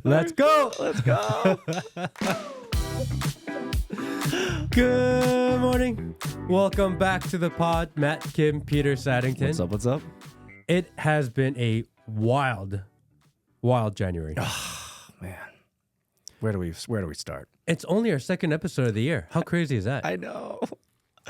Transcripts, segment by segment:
Let's go. Let's go. Good morning. Welcome back to the pod. Matt, Kim, Peter, Saddington. What's up? What's up? It has been a wild January. Oh, man. Where do we start? It's only our second episode of the year. How crazy is that? I know.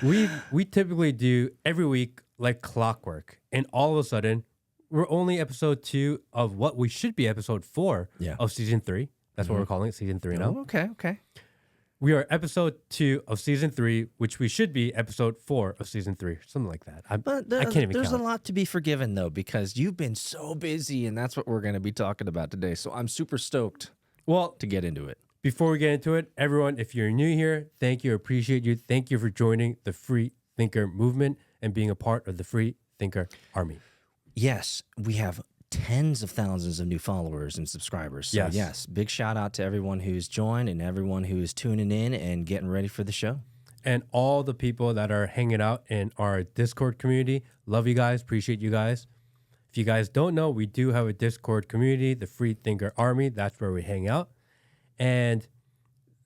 We typically do every week like clockwork, and all of a sudden we're only episode 2 of what we should be episode 4 of season 3. That's what we're calling it, season 3 now. Oh, okay. We are episode 2 of season 3, which we should be episode 4 of season 3, something like that. I can't even There's count. a lot to be forgiven, though, because you've been so busy, and that's what we're going to be talking about today. So I'm super stoked to get into it. Before we get into it, everyone, if you're new here, thank you, appreciate you. Thank you for joining the Free Thinker movement and being a part of the Free Thinker Army. Yes, we have tens of thousands of new followers and subscribers. So yes, big shout out to everyone who's joined and everyone who is tuning in and getting ready for the show. And all the people that are hanging out in our Discord community. Love you guys, appreciate you guys. If you guys don't know, we do have a Discord community, the Free Thinker Army. That's where we hang out. And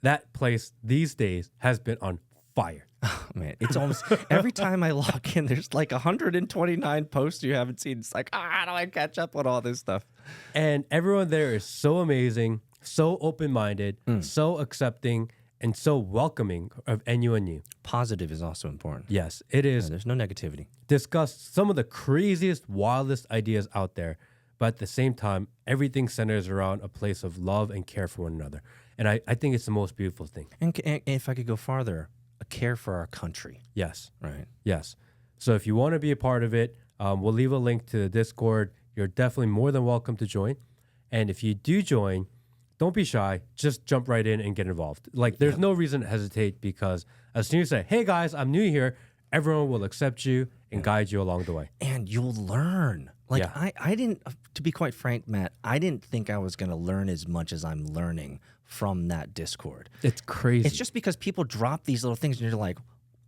that place these days has been on fire. Oh, man, it's almost every time I log in, there's like 129 posts you haven't seen. It's like, how do I catch up on all this stuff? And everyone there is so amazing, so open-minded, so accepting, and so welcoming of NUNU. Positive is also important. Yes, it is. There's no negativity. Discuss some of the craziest, wildest ideas out there, but at the same time, everything centers around a place of love and care for one another. And I think it's the most beautiful thing. And if I could go farther, a care for our country. Yes. Right. Yes. So if you want to be a part of it, we'll leave a link to the Discord. You're definitely more than welcome to join. And if you do join, don't be shy. Just jump right in and get involved. Like, there's no reason to hesitate, because as soon as you say, hey, guys, I'm new here, everyone will accept you and guide you along the way. And you'll learn. Like, I didn't, to be quite frank, Matt, I didn't think I was going to learn as much as I'm learning from that Discord. It's crazy. It's just because people drop these little things and you're like,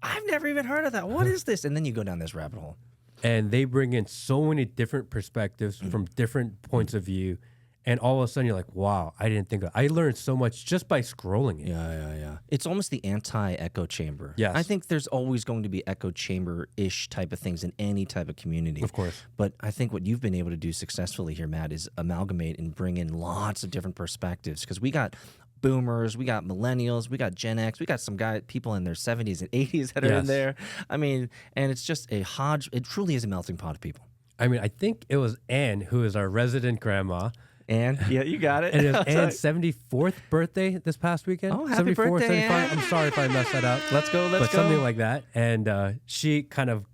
I've never even heard of that. What is this? And then you go down this rabbit hole. And they bring in so many different perspectives from different points of view. And all of a sudden you're like, wow, I didn't think I learned so much just by scrolling it. Yeah. It's almost the anti-echo chamber. Yes. I think there's always going to be echo chamber-ish type of things in any type of community. Of course. But I think what you've been able to do successfully here, Matt, is amalgamate and bring in lots of different perspectives. Because we got boomers, we got millennials, we got Gen X, we got some people in their 70s and 80s that are in there. I mean, and it's just a hodge. It truly is a melting pot of people. I mean, I think it was Anne, who is our resident grandma. And yeah, you got it. And it was Anne's 74th birthday this past weekend. Oh, happy birthday, 75. Anne. I'm sorry if I messed that up. Let's go. But something like that. And she kind of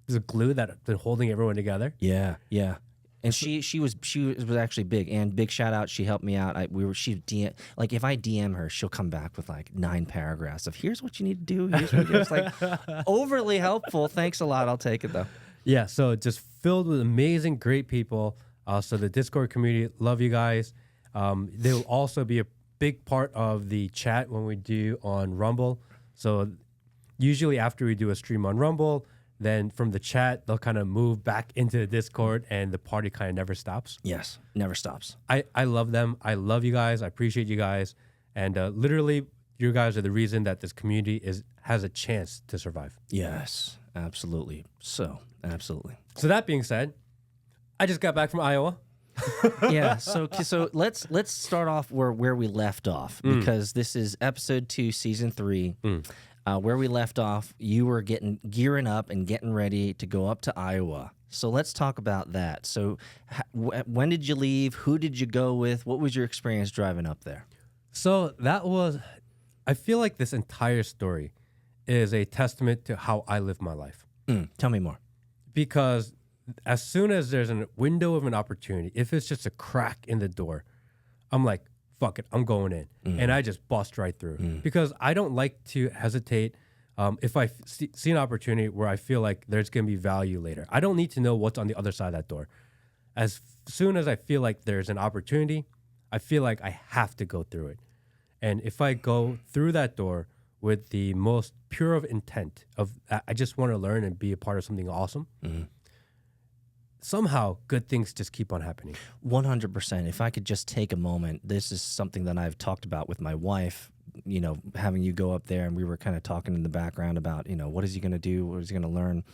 was a glue that had been holding everyone together. Yeah. And she was actually big, and big shout out. She helped me out. Like if I DM her, she'll come back with like 9 paragraphs of here's what you need to do. Here's what you do. It's like overly helpful. Thanks a lot. I'll take it though. Yeah. So just filled with amazing, great people. So the Discord community, love you guys. They'll also be a big part of the chat when we do on Rumble. So usually after we do a stream on Rumble, then from the chat, they'll kind of move back into the Discord, and the party kind of never stops. Yes, never stops. I love them. I love you guys. I appreciate you guys. And literally, you guys are the reason that this community has a chance to survive. Yes, absolutely. So that being said, I just got back from Iowa. Yeah, so let's start off where we left off, because this is episode 2, season 3. Where we left off, you were gearing up and getting ready to go up to Iowa. So let's talk about that. So when did you leave? Who did you go with? What was your experience driving up there? So I feel like this entire story is a testament to how I live my life. Tell me more. Because as soon as there's a window of an opportunity, if it's just a crack in the door, I'm like, fuck it, I'm going in. And I just bust right through. Because I don't like to hesitate if I see an opportunity where I feel like there's going to be value later. I don't need to know what's on the other side of that door. As soon as I feel like there's an opportunity, I feel like I have to go through it. And if I go through that door with the most pure of intent of I just want to learn and be a part of something awesome, somehow good things just keep on happening. 100%. If I could just take a moment, this is something that I've talked about with my wife, having you go up there, and we were kind of talking in the background about, what is he going to do? What is he going to learn?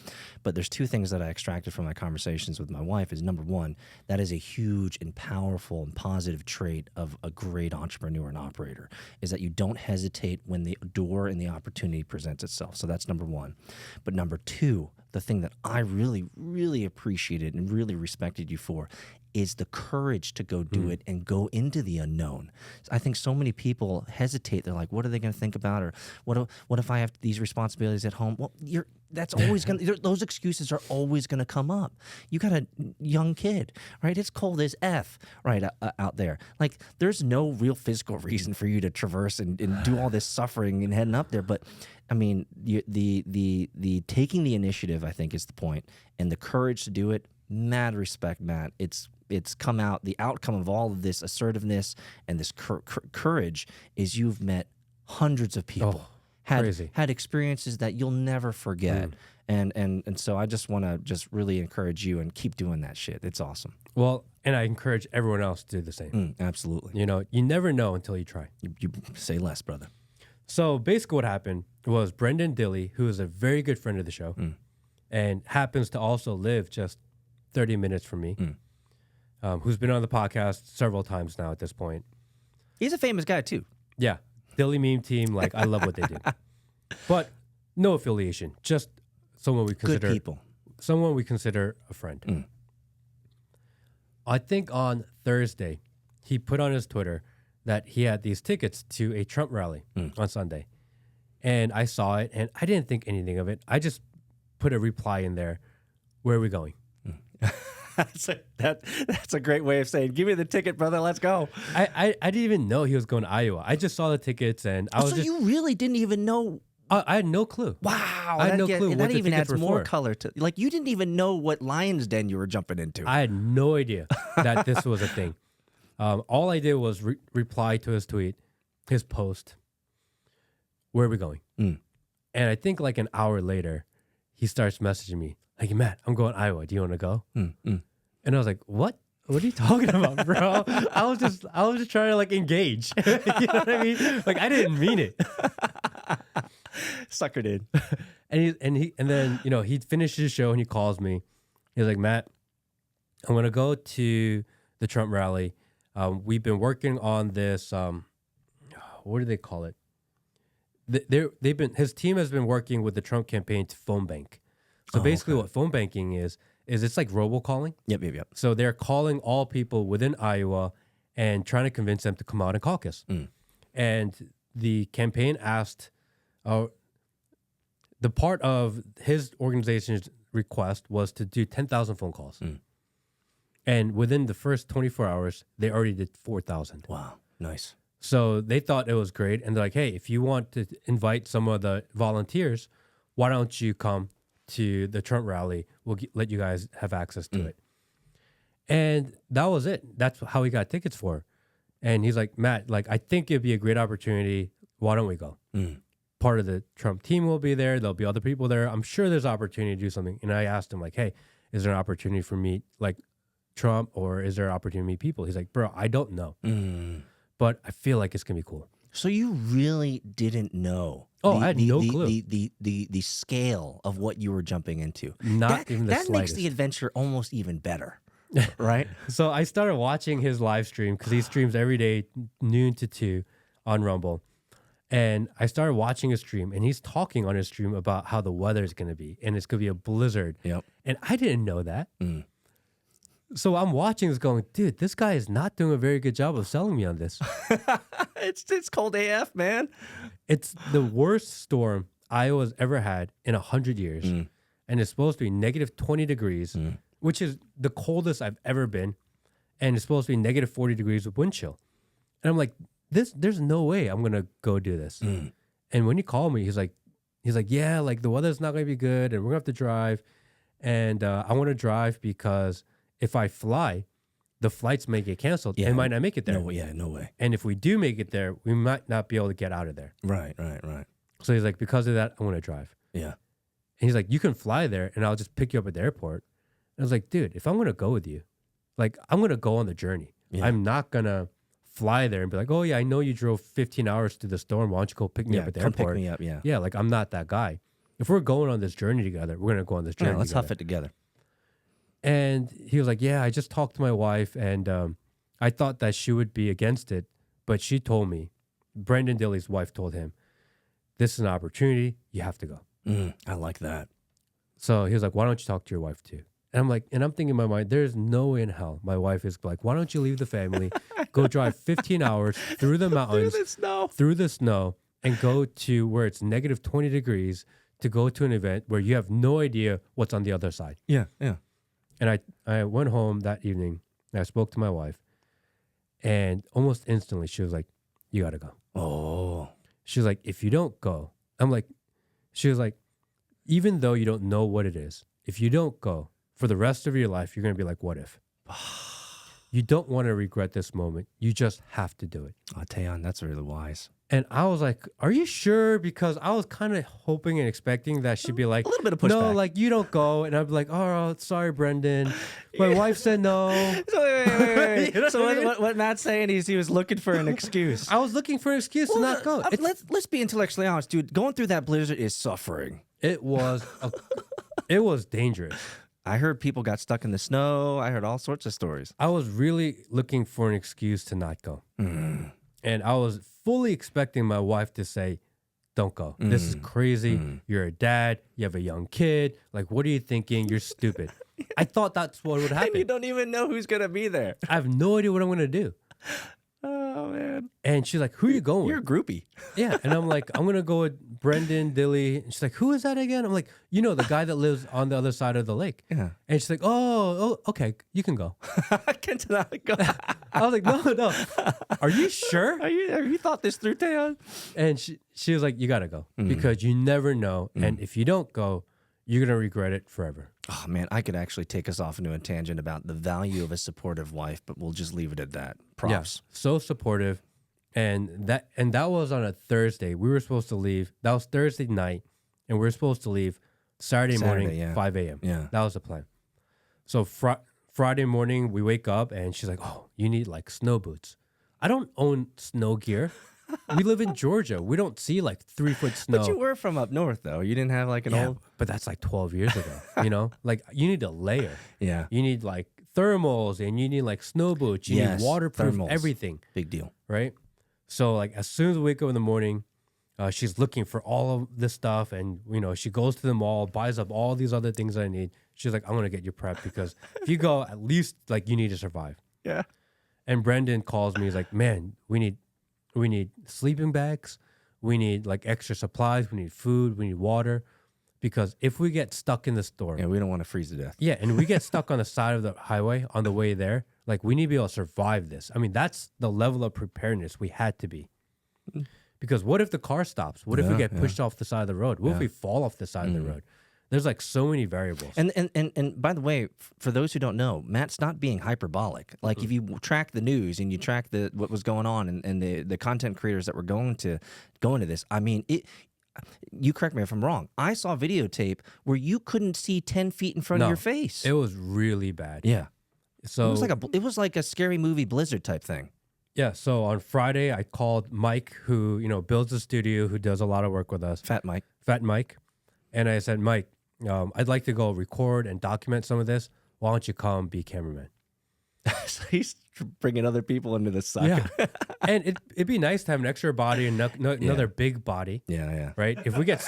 But there's two things that I extracted from my conversations with my wife is, number one, that is a huge and powerful and positive trait of a great entrepreneur and operator, is that you don't hesitate when the door and the opportunity presents itself. So that's number one. But number two, the thing that I really, really appreciated and really respected you for is the courage to go do it and go into the unknown. I think so many people hesitate. They're like, what are they going to think about? Or what if I have these responsibilities at home? Well, that's always going to, those excuses are always going to come up. You got a young kid, right? It's cold as F, right, out there. Like, there's no real physical reason for you to traverse and do all this suffering and heading up there. But I mean, the taking the initiative, I think, is the point, and the courage to do it. Mad respect, Matt. It's come out. The outcome of all of this assertiveness and this courage is you've met hundreds of people, had experiences that you'll never forget, and so I just want to just really encourage you and keep doing that shit. It's awesome. Well, and I encourage everyone else to do the same. Absolutely. You never know until you try. You say less, brother. So basically, what happened was Brendan Dilly, who is a very good friend of the show, and happens to also live just 30 minutes from me, who's been on the podcast several times now at this point. He's a famous guy too. Yeah. Dilly meme team. Like, I love what they do, but no affiliation, just someone we consider good people, someone we consider a friend. I think on Thursday, he put on his Twitter that he had these tickets to a Trump rally on Sunday. And I saw it and I didn't think anything of it. I just put a reply in there. Where are we going? That's a great way of saying, give me the ticket, brother. Let's go. I didn't even know he was going to Iowa. I just saw the tickets and I was so you really didn't even know? I had no clue. Wow. I had no clue what that the even tickets adds were more for. color to, like, you didn't even know what lion's den you were jumping into. I had no idea that this was a thing. All I did was reply to his tweet, his post. Where are we going? And I think like an hour later, he starts messaging me like, Matt, I'm going to Iowa. Do you want to go? And I was like, what? What are you talking about, bro? I was just trying to like engage. You know what I mean? Like, I didn't mean it. Sucker did. And then he finished his show and he calls me. He's like, Matt, I'm gonna go to the Trump rally. We've been working on this. What do they call it? His team has been working with the Trump campaign to phone bank. So basically, what phone banking is it's like robocalling. Yep. So they're calling all people within Iowa and trying to convince them to come out and caucus. And the campaign asked, the part of his organization's request was to do 10,000 phone calls. And within the first 24 hours, they already did 4,000. Wow, nice. So they thought it was great. And they're like, hey, if you want to invite some of the volunteers, why don't you come to the Trump rally? We'll let you guys have access to it. And that was it. That's how he got tickets for. And he's like, Matt, like, I think it'd be a great opportunity. Why don't we go? Part of the Trump team will be there. There'll be other people there. I'm sure there's opportunity to do something. And I asked him like, hey, is there an opportunity for me, like Trump, or is there an opportunity to meet people? He's like, bro, I don't know. But I feel like it's going to be cool. So you really didn't know? I had no clue. The scale of what you were jumping into. Not even the slightest. That makes the adventure almost even better, right? So I started watching his live stream because he streams every day, noon to 2 on Rumble. And I started watching his stream, and he's talking on his stream about how the weather is going to be, and it's going to be a blizzard. Yep. And I didn't know that. So I'm watching this going, dude, this guy is not doing a very good job of selling me on this. It's cold AF, man. It's the worst storm Iowa's ever had in 100 years. And it's supposed to be negative 20 degrees, which is the coldest I've ever been. And it's supposed to be negative 40 degrees with wind chill. And I'm like, there's no way I'm going to go do this. And when he called me, he's like, yeah, like the weather's not going to be good and we're going to have to drive. And I want to drive because if I fly, the flights may get canceled. Yeah. And might not make it there. No way. And if we do make it there, we might not be able to get out of there. Right. So he's like, because of that, I want to drive. Yeah. And he's like, you can fly there and I'll just pick you up at the airport. I was like, dude, if I'm gonna go with you, like I'm gonna go on the journey. Yeah. I'm not gonna fly there and be like, oh yeah, I know you drove 15 hours through the storm. Why don't you go pick me up at the come airport? pick me up. Yeah. Yeah, like I'm not that guy. If we're going on this journey together, we're gonna go on this journey. Let's together. huff it together. And he was like, yeah, I just talked to my wife, and I thought that she would be against it, but she told me, Brendan Dilley's wife told him, this is an opportunity. You have to go. I like that. So he was like, why don't you talk to your wife too? And I'm like, and I'm thinking in my mind, there's no way in hell my wife is like, why don't you leave the family, go drive 15 hours through the mountains, through the snow, and go to where it's negative 20 degrees to go to an event where you have no idea what's on the other side. Yeah. And I went home that evening and I spoke to my wife, and almost instantly she was like, you got to go. Oh. She was like, if you don't go, she was like, even though you don't know what it is, if you don't go for the rest of your life, you're going to be like, what if? You don't want to regret this moment. You just have to do it. Oh, Taeyeon, that's really wise. And I was like, are you sure? Because I was kind of hoping and expecting that she'd be like, a little bit of pushback. no, like you don't go. And I'd be like, oh, sorry, Brendan. My wife said no. So, wait. You know So what I mean? what Matt's saying is he was looking for an excuse. I was looking for an excuse to not go. Let's be intellectually honest, dude. Going through that blizzard is suffering. It was dangerous. I heard people got stuck in the snow. I heard all sorts of stories. I was really looking for an excuse to not go. And I was fully expecting my wife to say, don't go. This is crazy. You're a dad. You have a young kid. Like, what are you thinking? You're stupid. I thought that's what would happen. And you don't even know who's going to be there. I have no idea what I'm going to do. Oh, man. And she's like, who are you going with? You're a groupie. Yeah. And I'm like, I'm going to go with Brendan Dilley. And she's like, who is that again? I'm like, you know, the guy that lives on the other side of the lake. Yeah. And she's like, oh, okay, you can go. I cannot go. I was like, no. Are you sure? Have you thought this through, Taeyeon? And she was like, you got to go because you never know. And if you don't go, you're going to regret it forever. Oh, man, I could actually take us off into a tangent about the value of a supportive wife, but we'll just leave it at that. Props. Yeah, so supportive. And that was on a Thursday. We were supposed to leave. That was Thursday night. And we were supposed to leave Saturday morning, 5 a.m. Yeah. That was the plan. So Friday morning, we wake up and she's like, oh, you need like snow boots. I don't own snow gear. We live in Georgia. We don't see like 3-foot snow. But you were from up north, though. You didn't have like an old... But that's like 12 years ago, you know? Like you need a layer. Yeah. You need like thermals and you need like snow boots. You need waterproof thermals. everything. Big deal. Right? So like as soon as we wake up in the morning, she's looking for all of this stuff, and you know, she goes to the mall, buys up all these other things that I need. She's like, I'm gonna get you prepped because if you go, at least like you need to survive. Yeah. And Brendan calls me, he's like, man, we need sleeping bags, we need like extra supplies, we need food, we need water. Because if we get stuck in the storm, Yeah, we don't want to freeze to death. yeah, and we get stuck on the side of the highway on the way there, like we need to be able to survive this. I mean, that's the level of preparedness we had to be. Because what if the car stops? What if we get pushed off the side of the road? What if we fall off the side of the road? There's like so many variables. And by the way, for those who don't know, Matt's not being hyperbolic. Like if you track the news and you track what was going on and the content creators that were going to this, I mean, you correct me if I'm wrong. I saw videotape where you couldn't see 10 feet in front of your face. It was really bad. Yeah. So it was like a scary movie blizzard type thing. Yeah. So on Friday, I called Mike, who builds a studio, who does a lot of work with us. Fat Mike. And I said, Mike, I'd like to go record and document some of this. Why don't you come be cameraman? So he's bringing other people into the suck. Yeah. And it'd be nice to have an extra body and another big body. Yeah. Right? If we get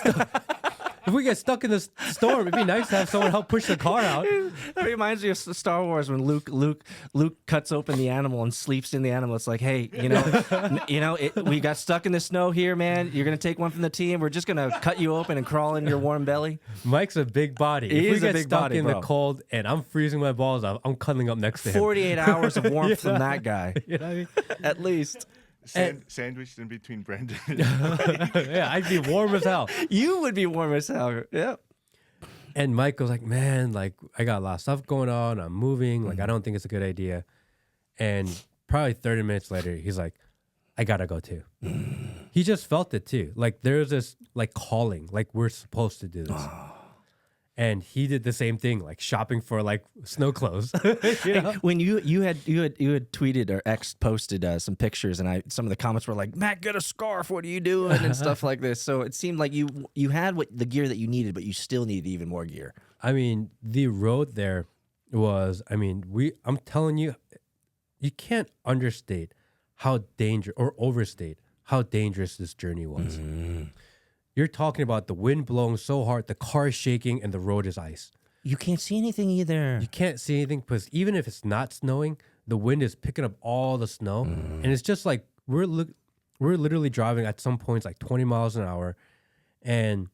stuck in this storm, it'd be nice to have someone help push the car out. That reminds me of Star Wars when Luke cuts open the animal and sleeps in the animal. It's like, hey, we got stuck in the snow here, man. You're gonna take one from the team. We're just gonna cut you open and crawl in your warm belly. Mike's a big body. If we get stuck in the cold and I'm freezing my balls off, I'm cuddling up next to him. 48 hours of warmth from that guy. You know what I mean? At least. Sandwiched in between Brendan. Yeah, I'd be warm as hell. You would be warm as hell. Yeah. And Mike was like, man, like I got a lot of stuff going on. I'm moving. Like, I don't think it's a good idea. And probably 30 minutes later, he's like, I gotta go too. He just felt it too. Like there's this like calling, like we're supposed to do this. And he did the same thing, like shopping for like snow clothes. You know? When you had tweeted or X posted some pictures, and some of the comments were like, "Matt, get a scarf. What are you doing?" and stuff like this. So it seemed like you had the gear that you needed, but you still needed even more gear. I mean, the road there was. I mean, I'm telling you, you can't understate how overstate how dangerous this journey was. You're talking about the wind blowing so hard, the car is shaking, and the road is ice. You can't see anything either. You can't see anything because even if it's not snowing, the wind is picking up all the snow, and it's just like we're literally driving at some points like 20 miles an hour, and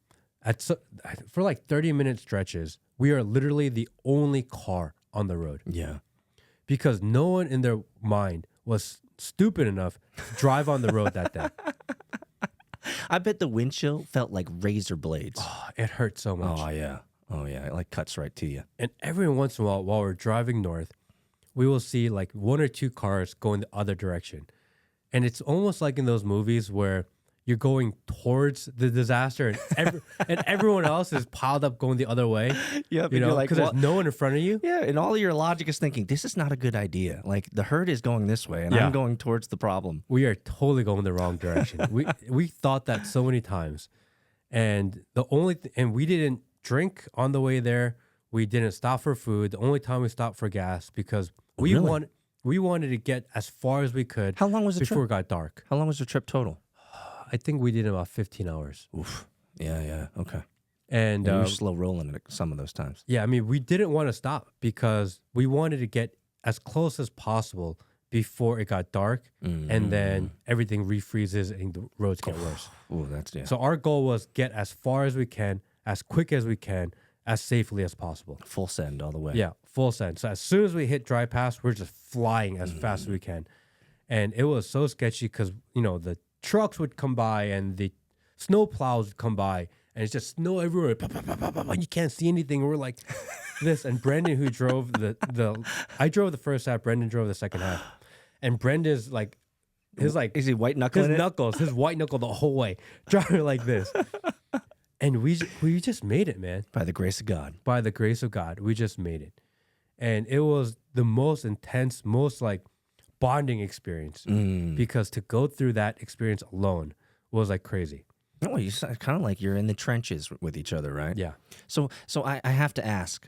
for like 30-minute stretches, we are literally the only car on the road. Yeah, because no one in their mind was stupid enough to drive on the road that day. I bet the windshield felt like razor blades. Oh, it hurt so much. Oh yeah, it like cuts right to you. And every once in a while we're driving north, we will see like one or two cars going the other direction. And it's almost like in those movies where you're going towards the disaster and everyone else is piled up going the other way. Yep, you know, because there's no one in front of you. Yeah, and all of your logic is thinking, this is not a good idea. Like the herd is going this way, and I'm going towards the problem. We are totally going the wrong direction. we thought that so many times. And and we didn't drink on the way there. We didn't stop for food. The only time we stopped for gas because we wanted to get as far as we could. How long was the before trip? It got dark? How long was the trip total? I think we did about 15 hours. Oof. Yeah, okay. And you were slow rolling it some of those times. Yeah, I mean, we didn't want to stop because we wanted to get as close as possible before it got dark, and then everything refreezes and the roads get worse. Oh, that's So our goal was get as far as we can, as quick as we can, as safely as possible. Full send all the way. Yeah, full send. So as soon as we hit dry pass, we're just flying as fast as we can. And it was so sketchy because, you know, the trucks would come by and the snow plows would come by and it's just snow everywhere. And you can't see anything. We're like this. And Brendan, who drove I drove the first half, Brendan drove the second half. And Brendan's like, is he white knuckling his white knuckle the whole way, driving like this. And we just made it, man. By the grace of God. By the grace of God, we just made it. And it was the most intense, most like bonding experience because to go through that experience alone was like crazy. Oh, you kind of like you're in the trenches with each other, right? Yeah. So I have to ask,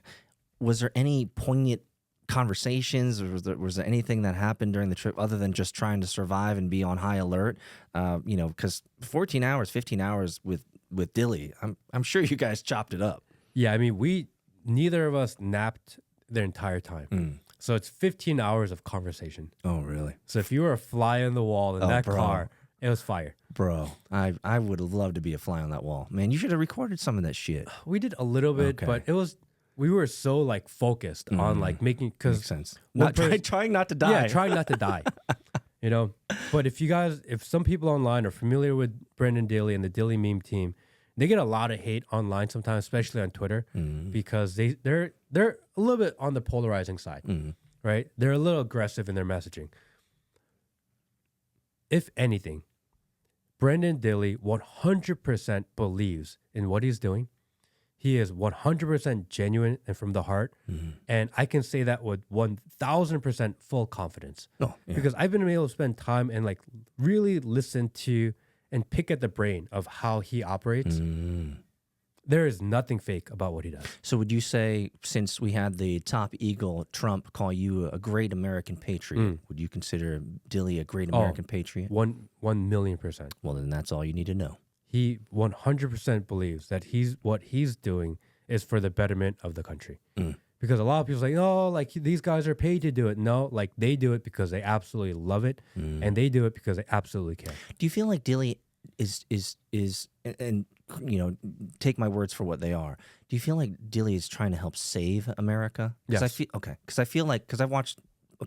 was there any poignant conversations, or was there anything that happened during the trip other than just trying to survive and be on high alert? You know, because 14 hours, 15 hours with Dilly, I'm sure you guys chopped it up. Yeah, I mean, neither of us napped the entire time. So it's 15 hours of conversation. Oh, really? So if you were a fly on the wall in that car, it was fire. Bro, I would have loved to be a fly on that wall. Man, you should have recorded some of that shit. We did a little bit, but we were so like focused on like making, because makes sense. Trying not to die. Yeah, trying not to die. You know, but if some people online are familiar with Brendan Daly and the Dilly meme team, they get a lot of hate online sometimes, especially on Twitter, because they're a little bit on the polarizing side, right? They're a little aggressive in their messaging. If anything, Brendan Dilly 100% believes in what he's doing. He is 100% genuine and from the heart. And I can say that with 1,000% full confidence. Oh, yeah. Because I've been able to spend time and like really listen to and pick at the brain of how he operates. There is nothing fake about what he does. So would you say, since we had the top eagle, Trump, call you a great American patriot, would you consider Dilly a great American patriot? 1,000,000%. Well, then that's all you need to know. He 100% believes that what he's doing is for the betterment of the country. Because a lot of people say, oh, like these guys are paid to do it. No, like they do it because they absolutely love it, and they do it because they absolutely care. Do you feel like Dilly is and you know, take my words for what they are. Do you feel like Dilly is trying to help save America? Yes. Because I feel like I've watched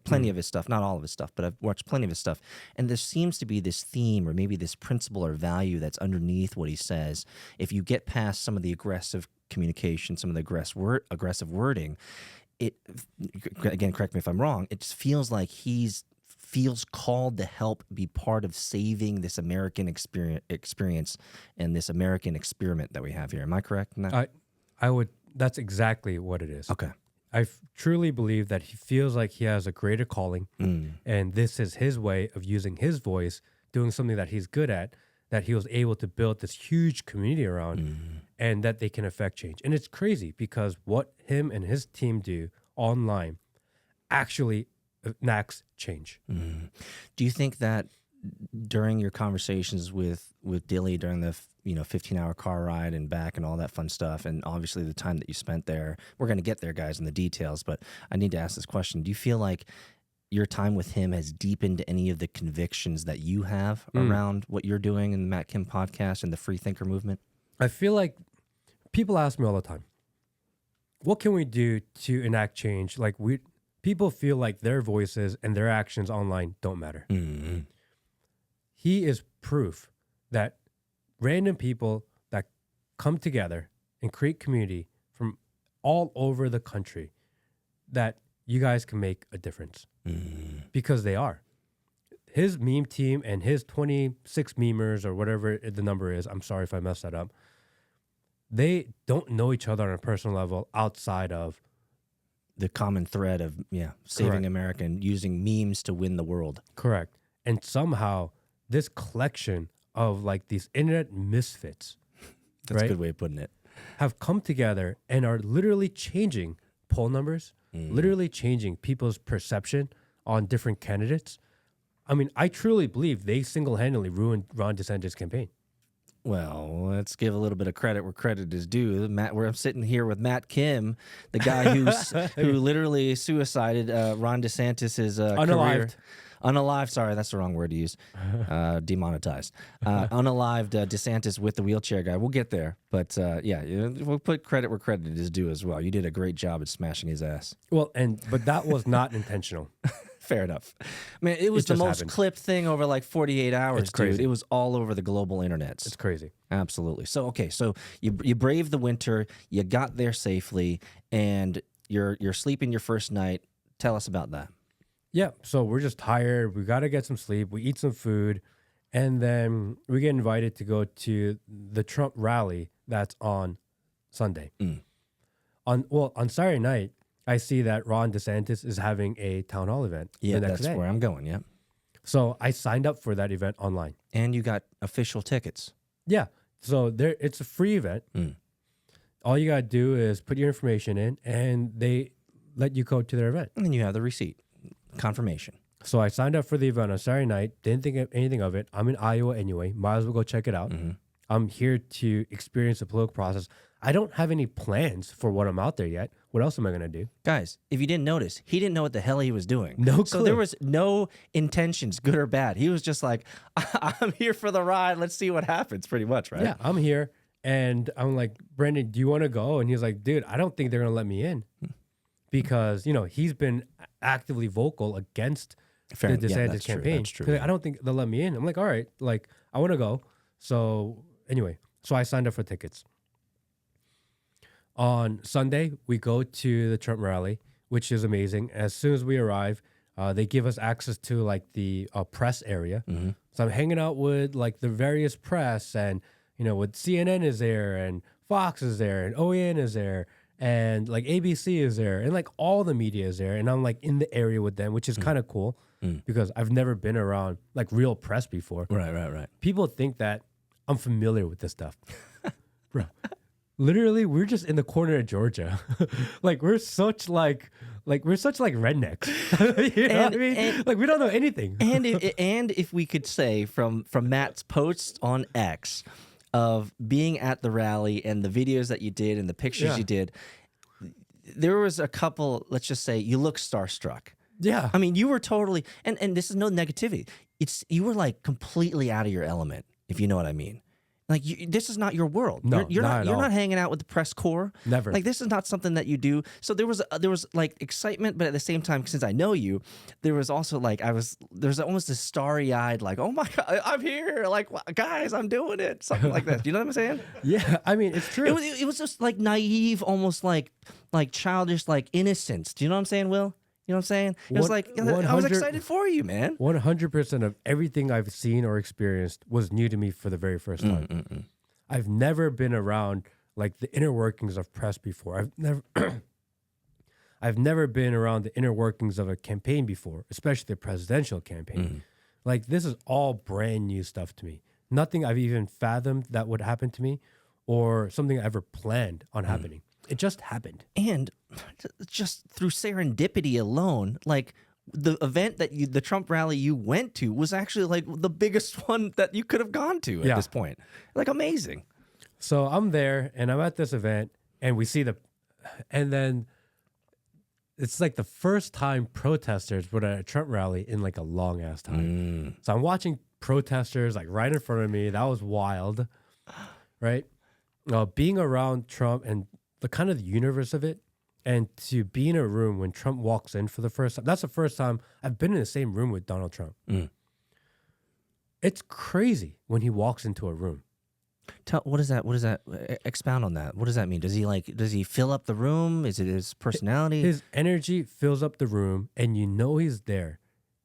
plenty of his stuff, not all of his stuff, but I've watched plenty of his stuff, and there seems to be this theme or maybe this principle or value that's underneath what he says. If you get past some of the aggressive communication, some of the aggressive wording, it, again, correct me if I'm wrong, it just feels like feels called to help be part of saving this American experience and this American experiment that we have here. Am I correct in that? I would That's exactly what it is. Okay. I truly believe that he feels like he has a greater calling, and this is his way of using his voice, doing something that he's good at, that he was able to build this huge community around, and that they can affect change. And it's crazy because what him and his team do online actually enacts change. Do you think that during your conversations with Dilly during the 15-hour car ride and back and all that fun stuff, and obviously the time that you spent there, we're going to get there, guys, in the details, but I need to ask this question. Do you feel like your time with him has deepened any of the convictions that you have around what you're doing in the Matt Kim podcast and the free thinker movement? I feel like people ask me all the time, what can we do to enact change? Like people feel like their voices and their actions online don't matter. He is proof that random people that come together and create community from all over the country, that you guys can make a difference because they are. His meme team and his 26 memers or whatever the number is, I'm sorry if I messed that up, they don't know each other on a personal level outside of the common thread of saving Correct. America and using memes to win the world. Correct. And somehow this collection of like these internet misfits, That's right, a good way of putting it. have come together and are literally changing poll numbers, literally changing people's perception on different candidates. I mean, I truly believe they single-handedly ruined Ron DeSantis' campaign. Well, let's give a little bit of credit where credit is due. I'm sitting here with Matt Kim, the guy who literally suicided Ron DeSantis' career. Unalived, sorry, that's the wrong word to use. Demonetized. Unalived DeSantis with the wheelchair guy. We'll get there. But we'll put credit where credit is due as well. You did a great job at smashing his ass. Well, but that was not intentional. Fair enough. Man, it was the most happened. clipped thing over like 48 hours, It's crazy. dude. It was all over the global internets. It's crazy. Absolutely. So, okay, so you braved the winter, you got there safely, and you're sleeping your first night. Tell us about that. Yeah, so we're just tired. We got to get some sleep. We eat some food, and then we get invited to go to the Trump rally that's on Sunday. On Saturday night, I see that Ron DeSantis is having a town hall event. Yeah, the next that's day. where I'm going, yeah. So I signed up for that event online. And you got official tickets. Yeah, so it's a free event. All you got to do is put your information in, and they let you go to their event. And then you have the receipt, confirmation. So I signed up for the event on Saturday night. Didn't think of anything of it. I'm in Iowa anyway. Might as well go check it out. I'm here to experience the political process. I don't have any plans for what I'm out there yet. What else am I going to do? Guys, if you didn't notice, he didn't know what the hell he was doing. No So clue. there was no intentions, good or bad. He was just like, I'm here for the ride. Let's see what happens, pretty much, right? Yeah, I'm here. And I'm like, Brendan, do you want to go? And he's like, dude, I don't think they're going to let me in. Because, he's been actively vocal against the DeSantis campaign. That's true. He's like, I don't think they'll let me in. I'm like, all right, like, I want to go. So anyway, so I signed up for tickets. On Sunday, we go to the Trump rally, which is amazing. As soon as we arrive, they give us access to like the press area. So I'm hanging out with like the various press, and with CNN is there, and Fox is there, and OAN is there, and like ABC is there, and like all the media is there, and I'm like in the area with them, which is kind of cool because I've never been around like real press before. Right. People think that I'm familiar with this stuff, bro. Literally, we're just in the corner of Georgia. like we're such like rednecks. You know what I mean? Like we don't know anything. And if we could say from Matt's posts on X of being at the rally and the videos that you did and the pictures you did, there was a couple, let's just say, you look starstruck. Yeah. I mean, you were totally, and this is no negativity. You were like completely out of your element, if you know what I mean. Like this is not your world. No, you're not at all. not hanging out with the press corps. Never. Like this is not something that you do. So there was like excitement, but at the same time, since I know you, there was also like there's almost this starry-eyed like, oh my god, I'm here, like guys, I'm doing it, something like that. Do you know what I'm saying? Yeah, I mean it's true. It was just like naive, almost like childish, like innocence. Do you know what I'm saying, Will? You know what I'm saying? It was like I was excited for you, man. 100% of everything I've seen or experienced was new to me for the very first time. I've never been around like the inner workings of press before. I've never been around the inner workings of a campaign before, especially the presidential campaign. Like this is all brand new stuff to me. Nothing I've even fathomed that would happen to me or something I ever planned on happening. It just happened. And just through serendipity alone, like the event that the Trump rally you went to was actually like the biggest one that you could have gone to at this point. Like amazing. So I'm there and I'm at this event and we see and then it's like the first time protesters were at a Trump rally in like a long ass time. So I'm watching protesters like right in front of me. That was wild, right? Being around Trump and the kind of the universe of it, and to be in a room when Trump walks in for the first time. That's the first time I've been in the same room with Donald Trump. It's crazy when he walks into a room. What is that? What does that? Expound on that. What does that mean? Does he fill up the room? Is it his personality? His energy fills up the room, and you know he's there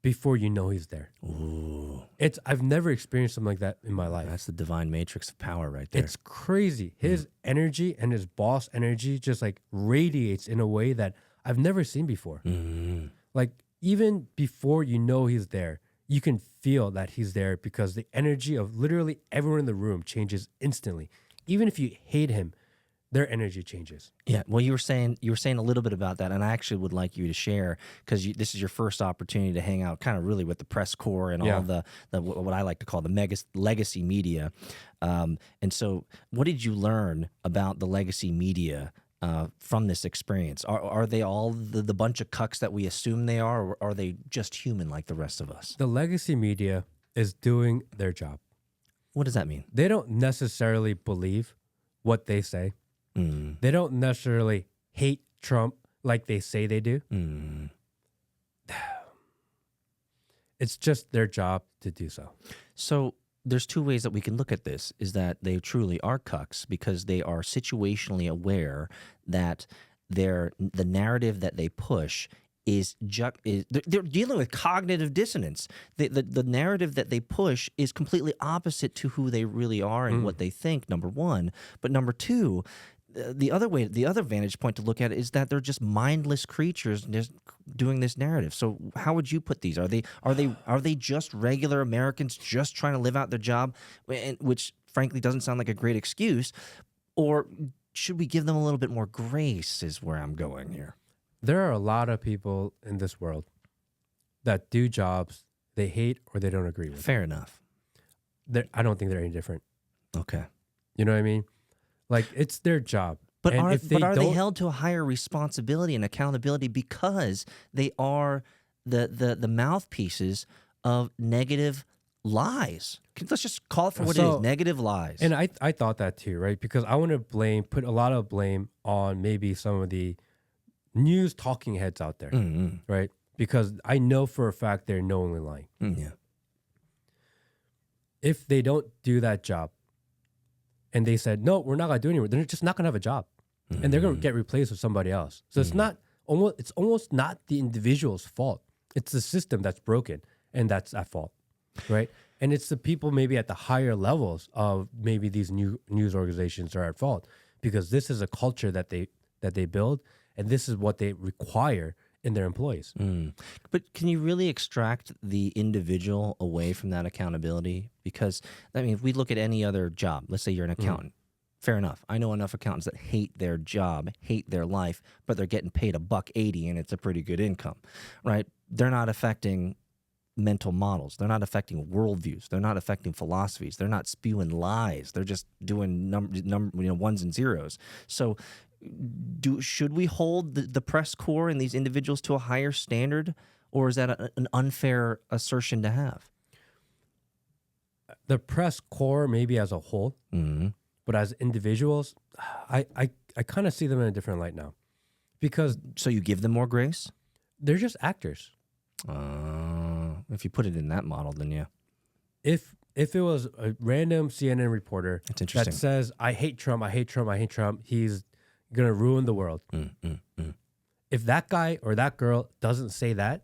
before you know he's there. Ooh. I've never experienced something like that in my life. That's the divine matrix of power right there. It's crazy. His energy and his boss energy just like radiates in a way that I've never seen before. Like even before you know he's there, you can feel that he's there because the energy of literally everyone in the room changes instantly. Even if you hate him, their energy changes. Yeah. Well, you were saying a little bit about that, and I actually would like you to share because this is your first opportunity to hang out, kind of really with the press corps and all the what I like to call the legacy media. And so, what did you learn about the legacy media from this experience? Are they all the bunch of cucks that we assume they are, or are they just human like the rest of us? The legacy media is doing their job. What does that mean? They don't necessarily believe what they say. They don't necessarily hate Trump like they say they do. It's just their job to do so. So there's two ways that we can look at this, is that they truly are cucks because they are situationally aware that the narrative that they push is they're dealing with cognitive dissonance. The narrative that they push is completely opposite to who they really are and what they think, number one. But number two, the other vantage point to look at it is that they're just mindless creatures just doing this narrative. So how would you put these? Are they just regular Americans just trying to live out their job, which frankly doesn't sound like a great excuse, or should we give them a little bit more grace is where I'm going here. There are a lot of people in this world that do jobs they hate or they don't agree with. Fair enough. I don't think they're any different. Okay. You know what I mean? Like, it's their job. But and are they held to a higher responsibility and accountability because they are the mouthpieces of negative lies? Let's just call it for what it is, negative lies. And I thought that too, right? Because I want to put a lot of blame on maybe some of the news talking heads out there, right? Because I know for a fact they're knowingly lying. Yeah. If they don't do that job, and they said, no, we're not going to do anything, they're just not going to have a job. And they're going to get replaced with somebody else. So it's almost not the individual's fault. It's the system that's broken, and that's at fault, right? And it's the people maybe at the higher levels of maybe these new news organizations are at fault because this is a culture that they build, and this is what they require in their employees. But can you really extract the individual away from that accountability? Because, I mean, if we look at any other job, let's say you're an accountant, fair enough. I know enough accountants that hate their job, hate their life, but they're getting paid $1.80 and it's a pretty good income, right? They're not affecting mental models. They're not affecting worldviews. They're not affecting philosophies. They're not spewing lies. They're just doing ones and zeros. So should we hold the press corps and these individuals to a higher standard, or is that an unfair assertion to have? The press corps maybe as a whole, but as individuals, I kind of see them in a different light now. Because so you give them more grace? They're just actors. If you put it in that model, then yeah. If it was a random CNN reporter that says, I hate Trump, I hate Trump, I hate Trump, he's going to ruin the world. If that guy or that girl doesn't say that,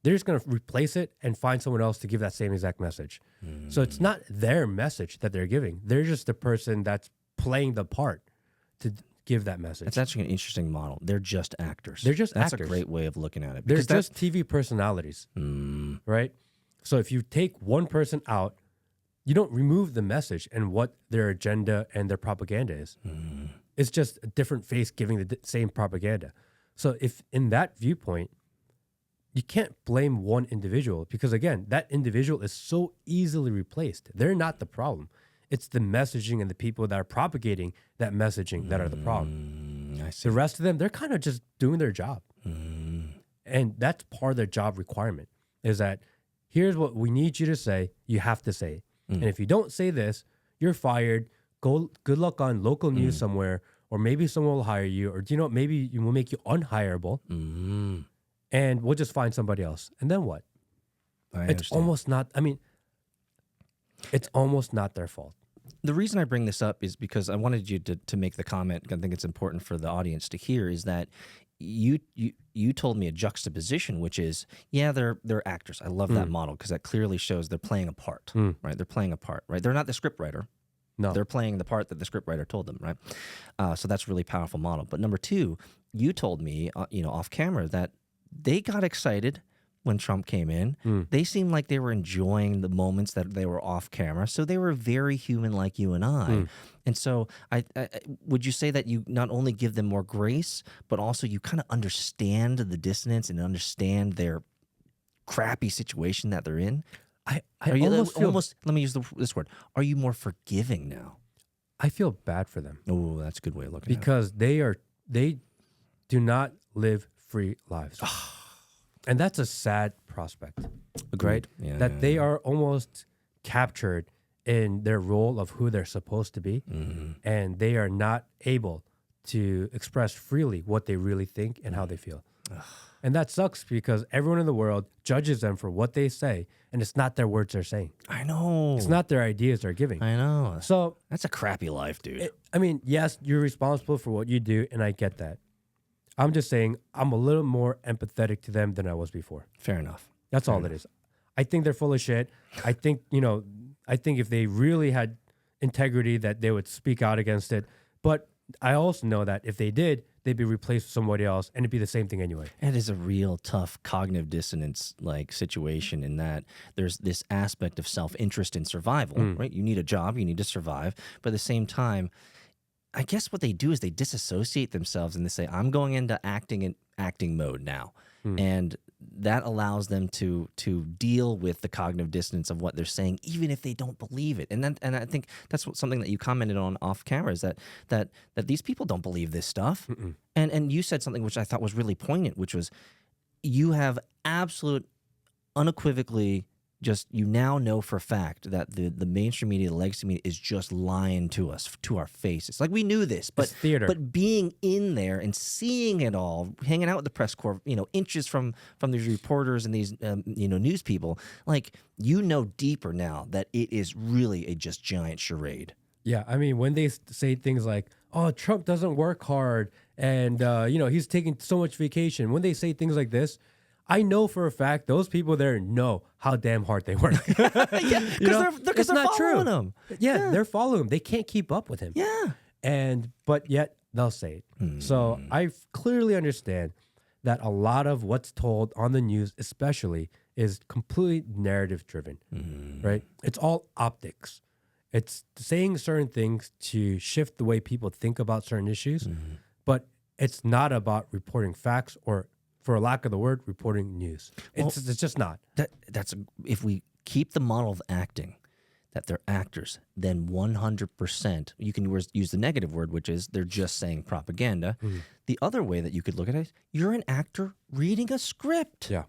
they're just going to replace it and find someone else to give that same exact message. So it's not their message that they're giving. They're just the person that's playing the part. to give that message. It's actually an interesting model. They're just actors. That's actors. a great way of looking at it. They're just TV personalities, right? So if you take one person out, you don't remove the message and what their agenda and their propaganda is. It's just a different face giving the same propaganda. So if in that viewpoint, you can't blame one individual because, again, that individual is so easily replaced. They're not the problem. It's the messaging and the people that are propagating that messaging that are the problem. I see. The rest of them, they're kind of just doing their job. And that's part of their job requirement is that here's what we need you to say. You have to say it. And if you don't say this, you're fired. Go. Good luck on local news somewhere, or maybe someone will hire you, or do you know, maybe we'll make you unhireable. And we'll just find somebody else. And then what? It's almost not, it's almost not their fault. The reason I bring this up is because I wanted you to make the comment. I think it's important for the audience to hear is that you told me a juxtaposition, which is, yeah, they're actors. I love that model because that clearly shows they're playing a part, right? They're playing a part, right? They're not the scriptwriter. No. They're playing the part that the scriptwriter told them, right? So that's a really powerful model. But number two, you told me, off camera that they got excited when Trump came in. They seemed like they were enjoying the moments that they were off camera. So they were very human like you and I. And so I would you say that you not only give them more grace, but also you kind of understand the dissonance and understand their crappy situation that they're in? Let me use this word. Are you more forgiving now? I feel bad for them. Oh, that's a good way of looking at it. Because they do not live free lives. And that's a sad prospect, right? Yeah, that they are almost captured in their role of who they're supposed to be, and they are not able to express freely what they really think and how they feel. And that sucks because everyone in the world judges them for what they say, and it's not their words they're saying. I know. It's not their ideas they're giving. I know. So that's a crappy life, dude. Yes, you're responsible for what you do, and I get that. I'm just saying I'm a little more empathetic to them than I was before. Fair enough. That's all it is. I think they're full of shit. I think if they really had integrity that they would speak out against it. But I also know that if they did, they'd be replaced with somebody else and it'd be the same thing anyway. It is a real tough cognitive dissonance like situation in that there's this aspect of self-interest in survival, right? You need a job, you need to survive. But at the same time, I guess what they do is they disassociate themselves and they say, I'm going into acting mode now. And that allows them to deal with the cognitive dissonance of what they're saying, even if they don't believe it. And I think that's something that you commented on off camera is that these people don't believe this stuff. And you said something which I thought was really poignant, which was you have absolute unequivocally just you now know for a fact that the mainstream media, the legacy media is just lying to us, to our faces. Like we knew this, but it's theater. But being in there and seeing it all, hanging out with the press corps, inches from these reporters and these news people, like deeper now that it is really a just giant charade. Yeah, I mean when they say things like, "Oh, Trump doesn't work hard," and he's taking so much vacation. When they say things like this, I know for a fact those people there know how damn hard they work. Because they're following him. Yeah, they're following him. They can't keep up with him. Yeah. But yet they'll say it. So I clearly understand that a lot of what's told on the news, especially, is completely narrative driven, right? It's all optics. It's saying certain things to shift the way people think about certain issues, but it's not about reporting facts or, for a lack of the word, reporting news. It's just not. If we keep the model of acting, that they're actors, then 100%, you can use the negative word, which is they're just saying propaganda. The other way that you could look at it is you're an actor reading a script. Yeah.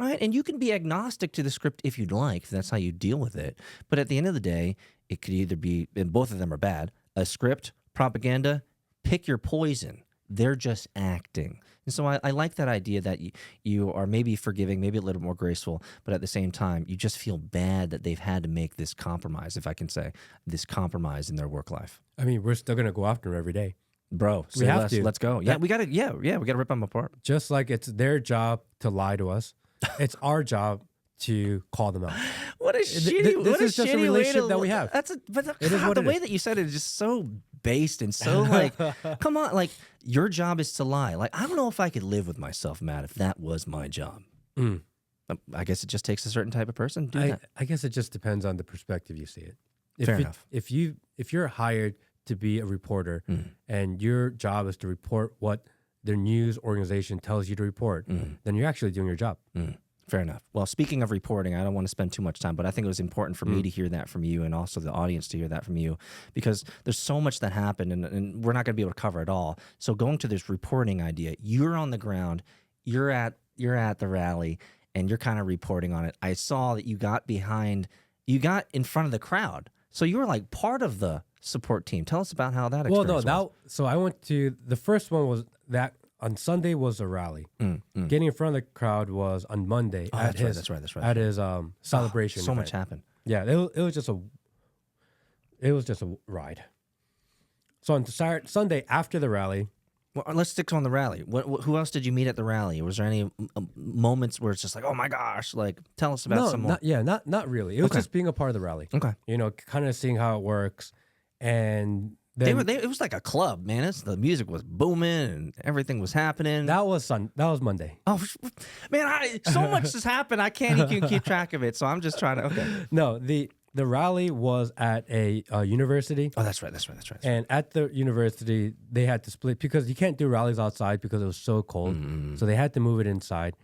Right? And you can be agnostic to the script if you'd like, if that's how you deal with it. But at the end of the day, it could either be, and both of them are bad, a script, propaganda, pick your poison. They're just acting. And so I like that idea that you are maybe forgiving, maybe a little more graceful, but at the same time, you just feel bad that they've had to make this compromise, if I can say, this compromise in their work life. I mean, we're still going to go after them every day. Bro, we have to. Let's go. Yeah, we got to rip them apart. Just like it's their job to lie to us, it's our job to call them out. What a shitty, this is just a relationship that we have. The way that you said it is just so based and so like, come on, like your job is to lie. Like, I don't know if I could live with myself, Matt, if that was my job. I guess it just takes a certain type of person to do that. I guess it just depends on the perspective you see it. Fair enough. If you're hired to be a reporter and your job is to report what their news organization tells you to report, then you're actually doing your job. Fair enough. Well, speaking of reporting, I don't want to spend too much time, but I think it was important for me to hear that from you and also the audience to hear that from you because there's so much that happened and we're not going to be able to cover it all. So going to this reporting idea, you're on the ground, you're at the rally, and you're kind of reporting on it. I saw that you got in front of the crowd. So you were like part of the support team. Tell us about how that experience was. So I went to, the first one was that on Sunday was a rally. Getting in front of the crowd was on Monday at his celebration. So event. much happened. Yeah, it was just a ride. So on Sunday after the rally, Well, let's stick on the rally. Who else did you meet at the rally? Was there any moments where it's just like, oh my gosh, like tell us about some more? Not really. It was just being a part of the rally. Okay. Kind of seeing how it works, and then it was like a club, man. The music was booming and everything was happening. That was Monday. Oh man, so much has happened. I can't even keep track of it. So I'm just trying to. Okay. No, the rally was at a university. Oh, that's right. And at the university, they had to split because you can't do rallies outside because it was so cold. So they had to move it inside.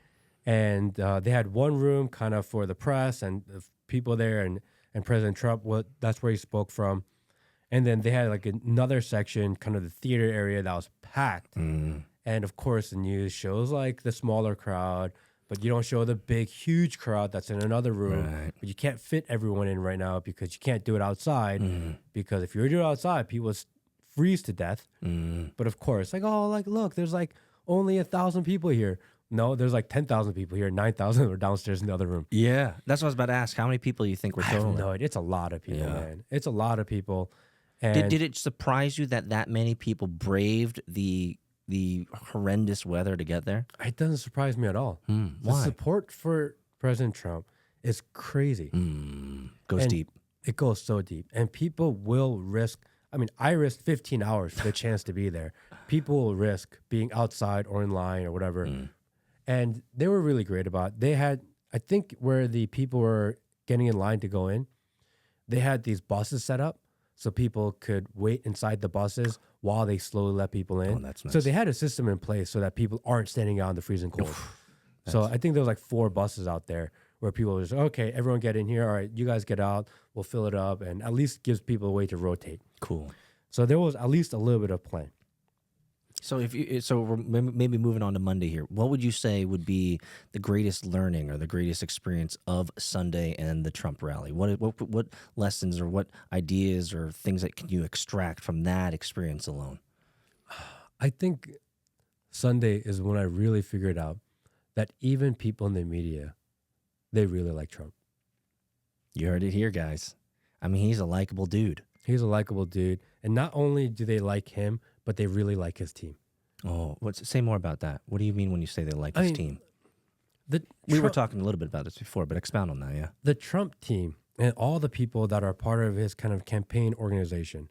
And they had one room kind of for the press and the people there and President Trump, that's where he spoke from. And then they had like another section, kind of the theater area that was packed. And of course, the news shows like the smaller crowd, but you don't show the big, huge crowd that's in another room. Right. But you can't fit everyone in right now because you can't do it outside. Because if you were to do it outside, people would freeze to death. But of course, look, there's like only 1,000 people here. No, there's like 10,000 people here. 9,000 are downstairs in the other room. Yeah, that's what I was about to ask. How many people you think were total? I have no idea. It's a lot of people, man. It's a lot of people. And Did it surprise you that many people braved the horrendous weather to get there? It doesn't surprise me at all. The Why? support for President Trump is crazy. Goes And deep. It goes so deep. And people will risk, I risked 15 hours for the chance to be there. People will risk being outside or in line or whatever. And they were really great about it. They had, I think where the people were getting in line to go in, they had these buses set up so people could wait inside the buses while they slowly let people in. Oh, that's nice. So they had a system in place so that people aren't standing out in the freezing cold. So I think there was like 4 buses out there where people were just, okay, everyone get in here. All right, you guys get out. We'll fill it up. And at least gives people a way to rotate. Cool. So there was at least a little bit of plan. So we're maybe moving on to Monday here. What would you say would be the greatest learning or the greatest experience of Sunday and the Trump rally? What lessons or what ideas or things that can you extract from that experience alone? I think Sunday is when I really figured out that even people in the media, they really like Trump. You heard it here, guys. He's a likable dude. He's a likable dude. And not only do they like him, but they really like his team. Oh, say more about that. What do you mean when you say they like his team? We were talking a little bit about this before, but expound on that, yeah. The Trump team and all the people that are part of his kind of campaign organization,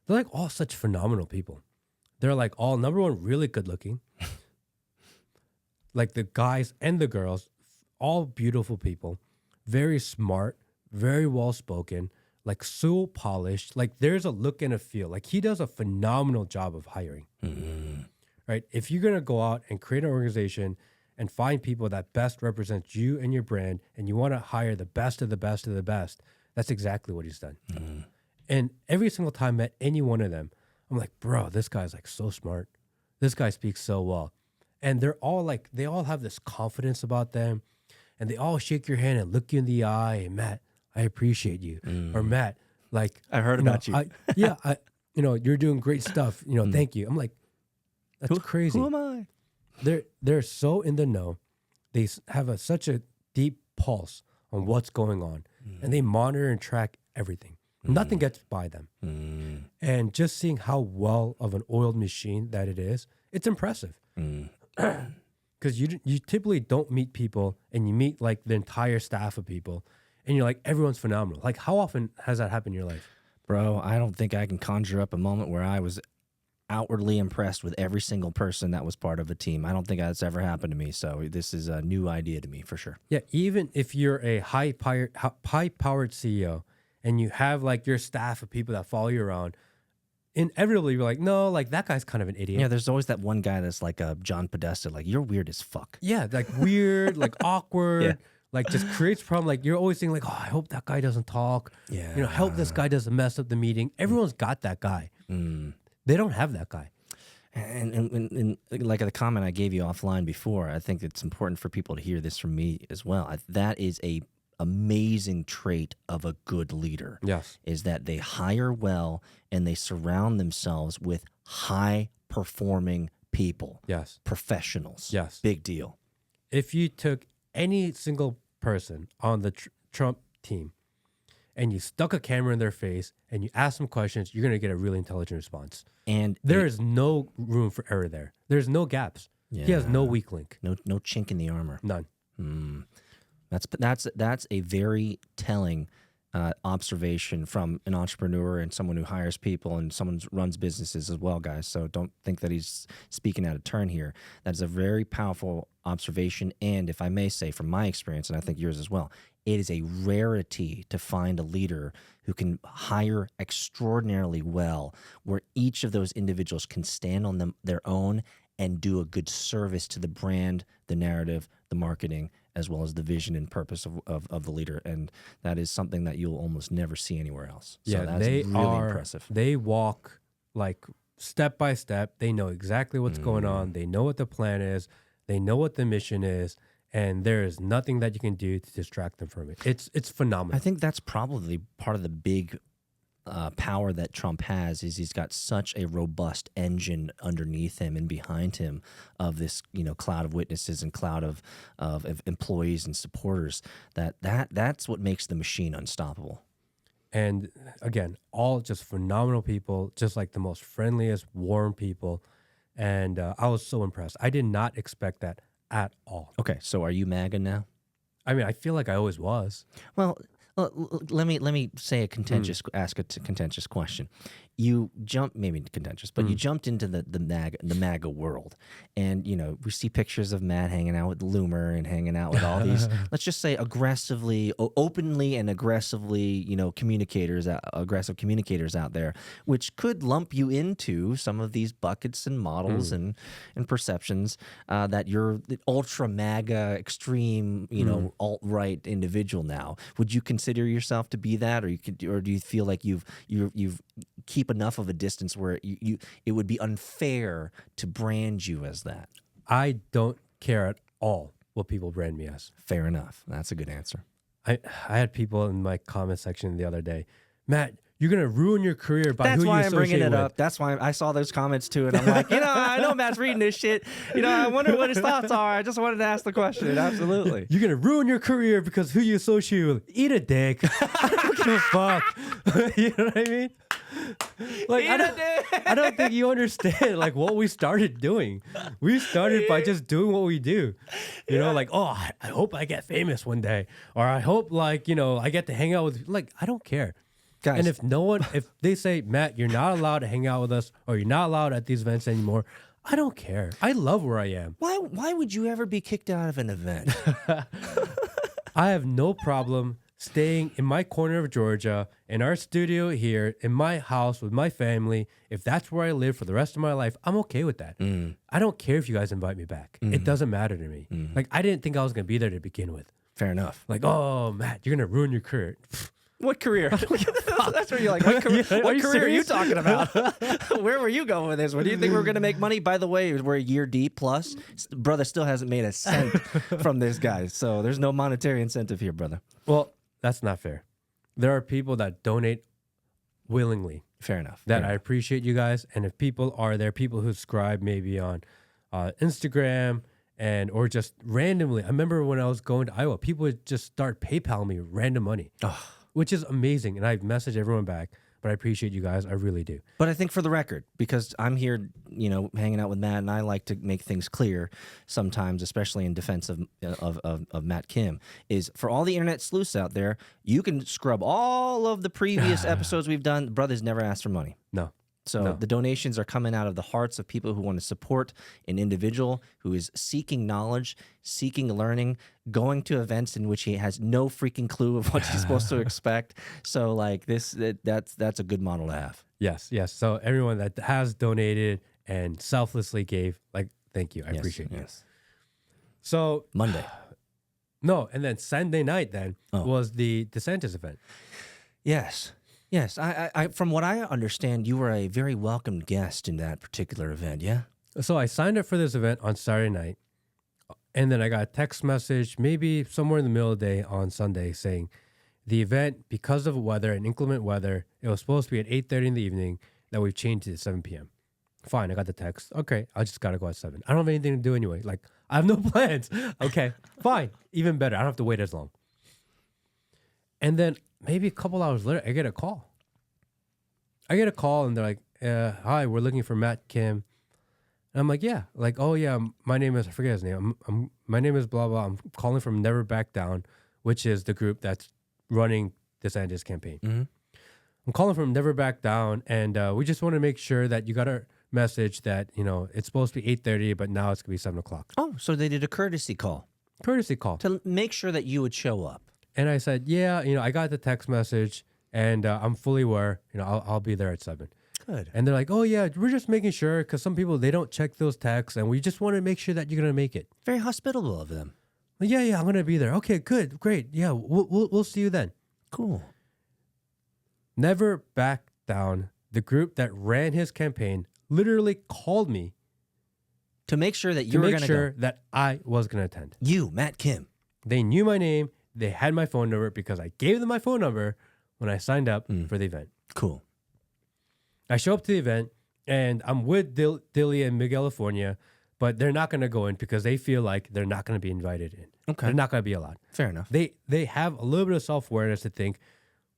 they're like all such phenomenal people. They're like all, number one, really good looking. Like the guys and the girls, all beautiful people, very smart, very well spoken, like so polished. Like there's a look and a feel. Like he does a phenomenal job of hiring. Right? If you're going to go out and create an organization and find people that best represent you and your brand, and you want to hire the best of the best of the best, that's exactly what he's done. And every single time I met any one of them, I'm like, bro, this guy's like so smart. This guy speaks so well. And they're all like, they all have this confidence about them, and they all shake your hand and look you in the eye. And Matt, I appreciate you. Or Matt, like, I heard about you. You're doing great stuff. Thank you. I'm like, that's crazy. Who am I? They're so in the know. They have such a deep pulse on what's going on, and they monitor and track everything. Nothing gets by them. And just seeing how well of an oiled machine that it is, it's impressive. Because you typically don't meet people, and you meet like the entire staff of people, and you're like, everyone's phenomenal. Like, how often has that happened in your life? Bro, I don't think I can conjure up a moment where I was outwardly impressed with every single person that was part of a team. I don't think that's ever happened to me. So this is a new idea to me for sure. Yeah, even if you're a high-powered CEO and you have like your staff of people that follow you around, inevitably you're like, no, like that guy's kind of an idiot. Yeah, there's always that one guy that's like a John Podesta, like you're weird as fuck. Yeah, like weird, like awkward, Yeah. like just creates problem. Like you're always thinking like, oh, I hope that guy doesn't talk. Yeah. Help this guy doesn't mess up the meeting. Everyone's got that guy. They don't have that guy. And like the comment I gave you offline before, I think it's important for people to hear this from me as well. That is a amazing trait of a good leader. Yes. Is that they hire well and they surround themselves with high performing people. Yes. Professionals. Yes. Big deal. If you took any single person on the Trump team and you stuck a camera in their face and you ask them questions, you're going to get a really intelligent response. And there is no room for error there. There's no gaps. He has no weak link. No chink in the armor. None. That's a very telling observation from an entrepreneur and someone who hires people and someone who runs businesses as well, guys. So don't think that he's speaking out of turn here. That is a very powerful observation. And if I may say, from my experience, and I think yours as well, it is a rarity to find a leader who can hire extraordinarily well, where each of those individuals can stand on their own and do a good service to the brand, the narrative, the marketing, as well as the vision and purpose of the leader. And that is something that you'll almost never see anywhere else. So Yeah, that's they really are impressive. They walk like step by step. They know exactly what's going on. They know what the plan is. They know what the mission is. And there is nothing that you can do to distract them from it. It's phenomenal. I think that's probably part of the big power that Trump has is he's got such a robust engine underneath him and behind him of this cloud of witnesses and cloud of employees and supporters that's what makes the machine unstoppable. And again, all just phenomenal people, just like the most friendliest, warm people. And I was so impressed. I did not expect that at all. Okay, so are you MAGA now? I mean, I feel like I always was. Well, let me say ask a contentious question. You jump, maybe contentious, but you jumped into the MAGA world, and we see pictures of Matt hanging out with Loomer and hanging out with all these, let's just say openly and aggressive communicators out there, which could lump you into some of these buckets and models and perceptions that you're the ultra MAGA extreme alt-right individual now. Would you consider yourself to be that, or do you feel like you've keep enough of a distance where it would be unfair to brand you as that? I don't care at all what people brand me as. Fair enough. That's a good answer. I had people in my comment section the other day, Matt, you're gonna ruin your career by That's who you why associate I'm bringing it with. up. That's why I saw those comments too, and I'm like, I know Matt's reading this shit. I wonder what his thoughts are. I just wanted to ask the question. Absolutely. You're gonna ruin your career because who you associate with. Eat a dick. I don't give a fuck. You know what I mean? Like I don't think you understand like what we started doing. We started by just doing what we do. You know, like, oh, I hope I get famous one day, or I hope I get to hang out with. Like, I don't care. Guys. And if they say, Matt, you're not allowed to hang out with us, or you're not allowed at these events anymore, I don't care. I love where I am. Why would you ever be kicked out of an event? I have no problem staying in my corner of Georgia, in our studio here, in my house with my family. If that's where I live for the rest of my life, I'm okay with that. I don't care if you guys invite me back. It doesn't matter to me. Like, I didn't think I was going to be there to begin with. Fair enough. Like, oh, Matt, you're going to ruin your career. What career? That's where you're like, what career are you talking about? Where were you going with this? Where do you think we're going to make money? By the way, we're a year deep plus. Brother still hasn't made a cent from this guy. So there's no monetary incentive here, brother. Well, that's not fair. There are people that donate willingly. Fair enough. I appreciate you guys. And if people are there, people who subscribe maybe on Instagram or just randomly. I remember when I was going to Iowa, people would just start PayPal me random money. Which is amazing. And I've messaged everyone back. but I appreciate you guys. I really do. But I think for the record, because I'm here, hanging out with Matt, and I like to make things clear sometimes, especially in defense of Matt Kim, is for all the internet sleuths out there, you can scrub all of the previous episodes we've done. Brothers never asked for money. No. So the donations are coming out of the hearts of people who want to support an individual who is seeking knowledge, seeking learning, going to events in which he has no freaking clue of what he's supposed to expect. So like that's a good model to have. Yes. So everyone that has donated and selflessly gave, like, thank you. I appreciate you. Yes. So Monday. No, and then Sunday night was the Desantis event. Yes. Yes, I from what I understand, you were a very welcomed guest in that particular event, yeah? So I signed up for this event on Saturday night, and then I got a text message maybe somewhere in the middle of the day on Sunday saying the event, because of weather and inclement weather, it was supposed to be at 8:30 in the evening, that we've changed it to 7 p.m. Fine, I got the text. Okay, I just got to go at 7. I don't have anything to do anyway. Like, I have no plans. Okay, fine. Even better. I don't have to wait as long. And then maybe a couple hours later, I get a call. And they're like, hi, we're looking for Matt Kim. And I'm like, yeah. Like, oh, yeah, my name is, I forget his name. My name is blah, blah. I'm calling from Never Back Down, which is the group that's running Desantis campaign. Mm-hmm. I'm calling from Never Back Down, and we just want to make sure that you got our message that, it's supposed to be 8:30, but now it's going to be 7 o'clock. Oh, so they did a courtesy call. Courtesy call. To make sure that you would show up. And I said, yeah, I got the text message, and I'm fully aware, I'll be there at 7. Good. And they're like, oh, yeah, we're just making sure, because some people, they don't check those texts, and we just want to make sure that you're going to make it. Very hospitable of them. Like, yeah, I'm going to be there. Okay, good, great. Yeah, we'll see you then. Cool. Never Back Down, the group that ran his campaign, literally called me to make sure that you were going to go. that I was going to attend. You, Matt Kim. They knew my name. They had my phone number because I gave them my phone number when I signed up for the event. Cool. I show up to the event, and I'm with Dilly and Miguel California, but they're not going to go in because they feel like they're not going to be invited in. Okay. They're not going to be allowed. Fair enough. They have a little bit of self-awareness to think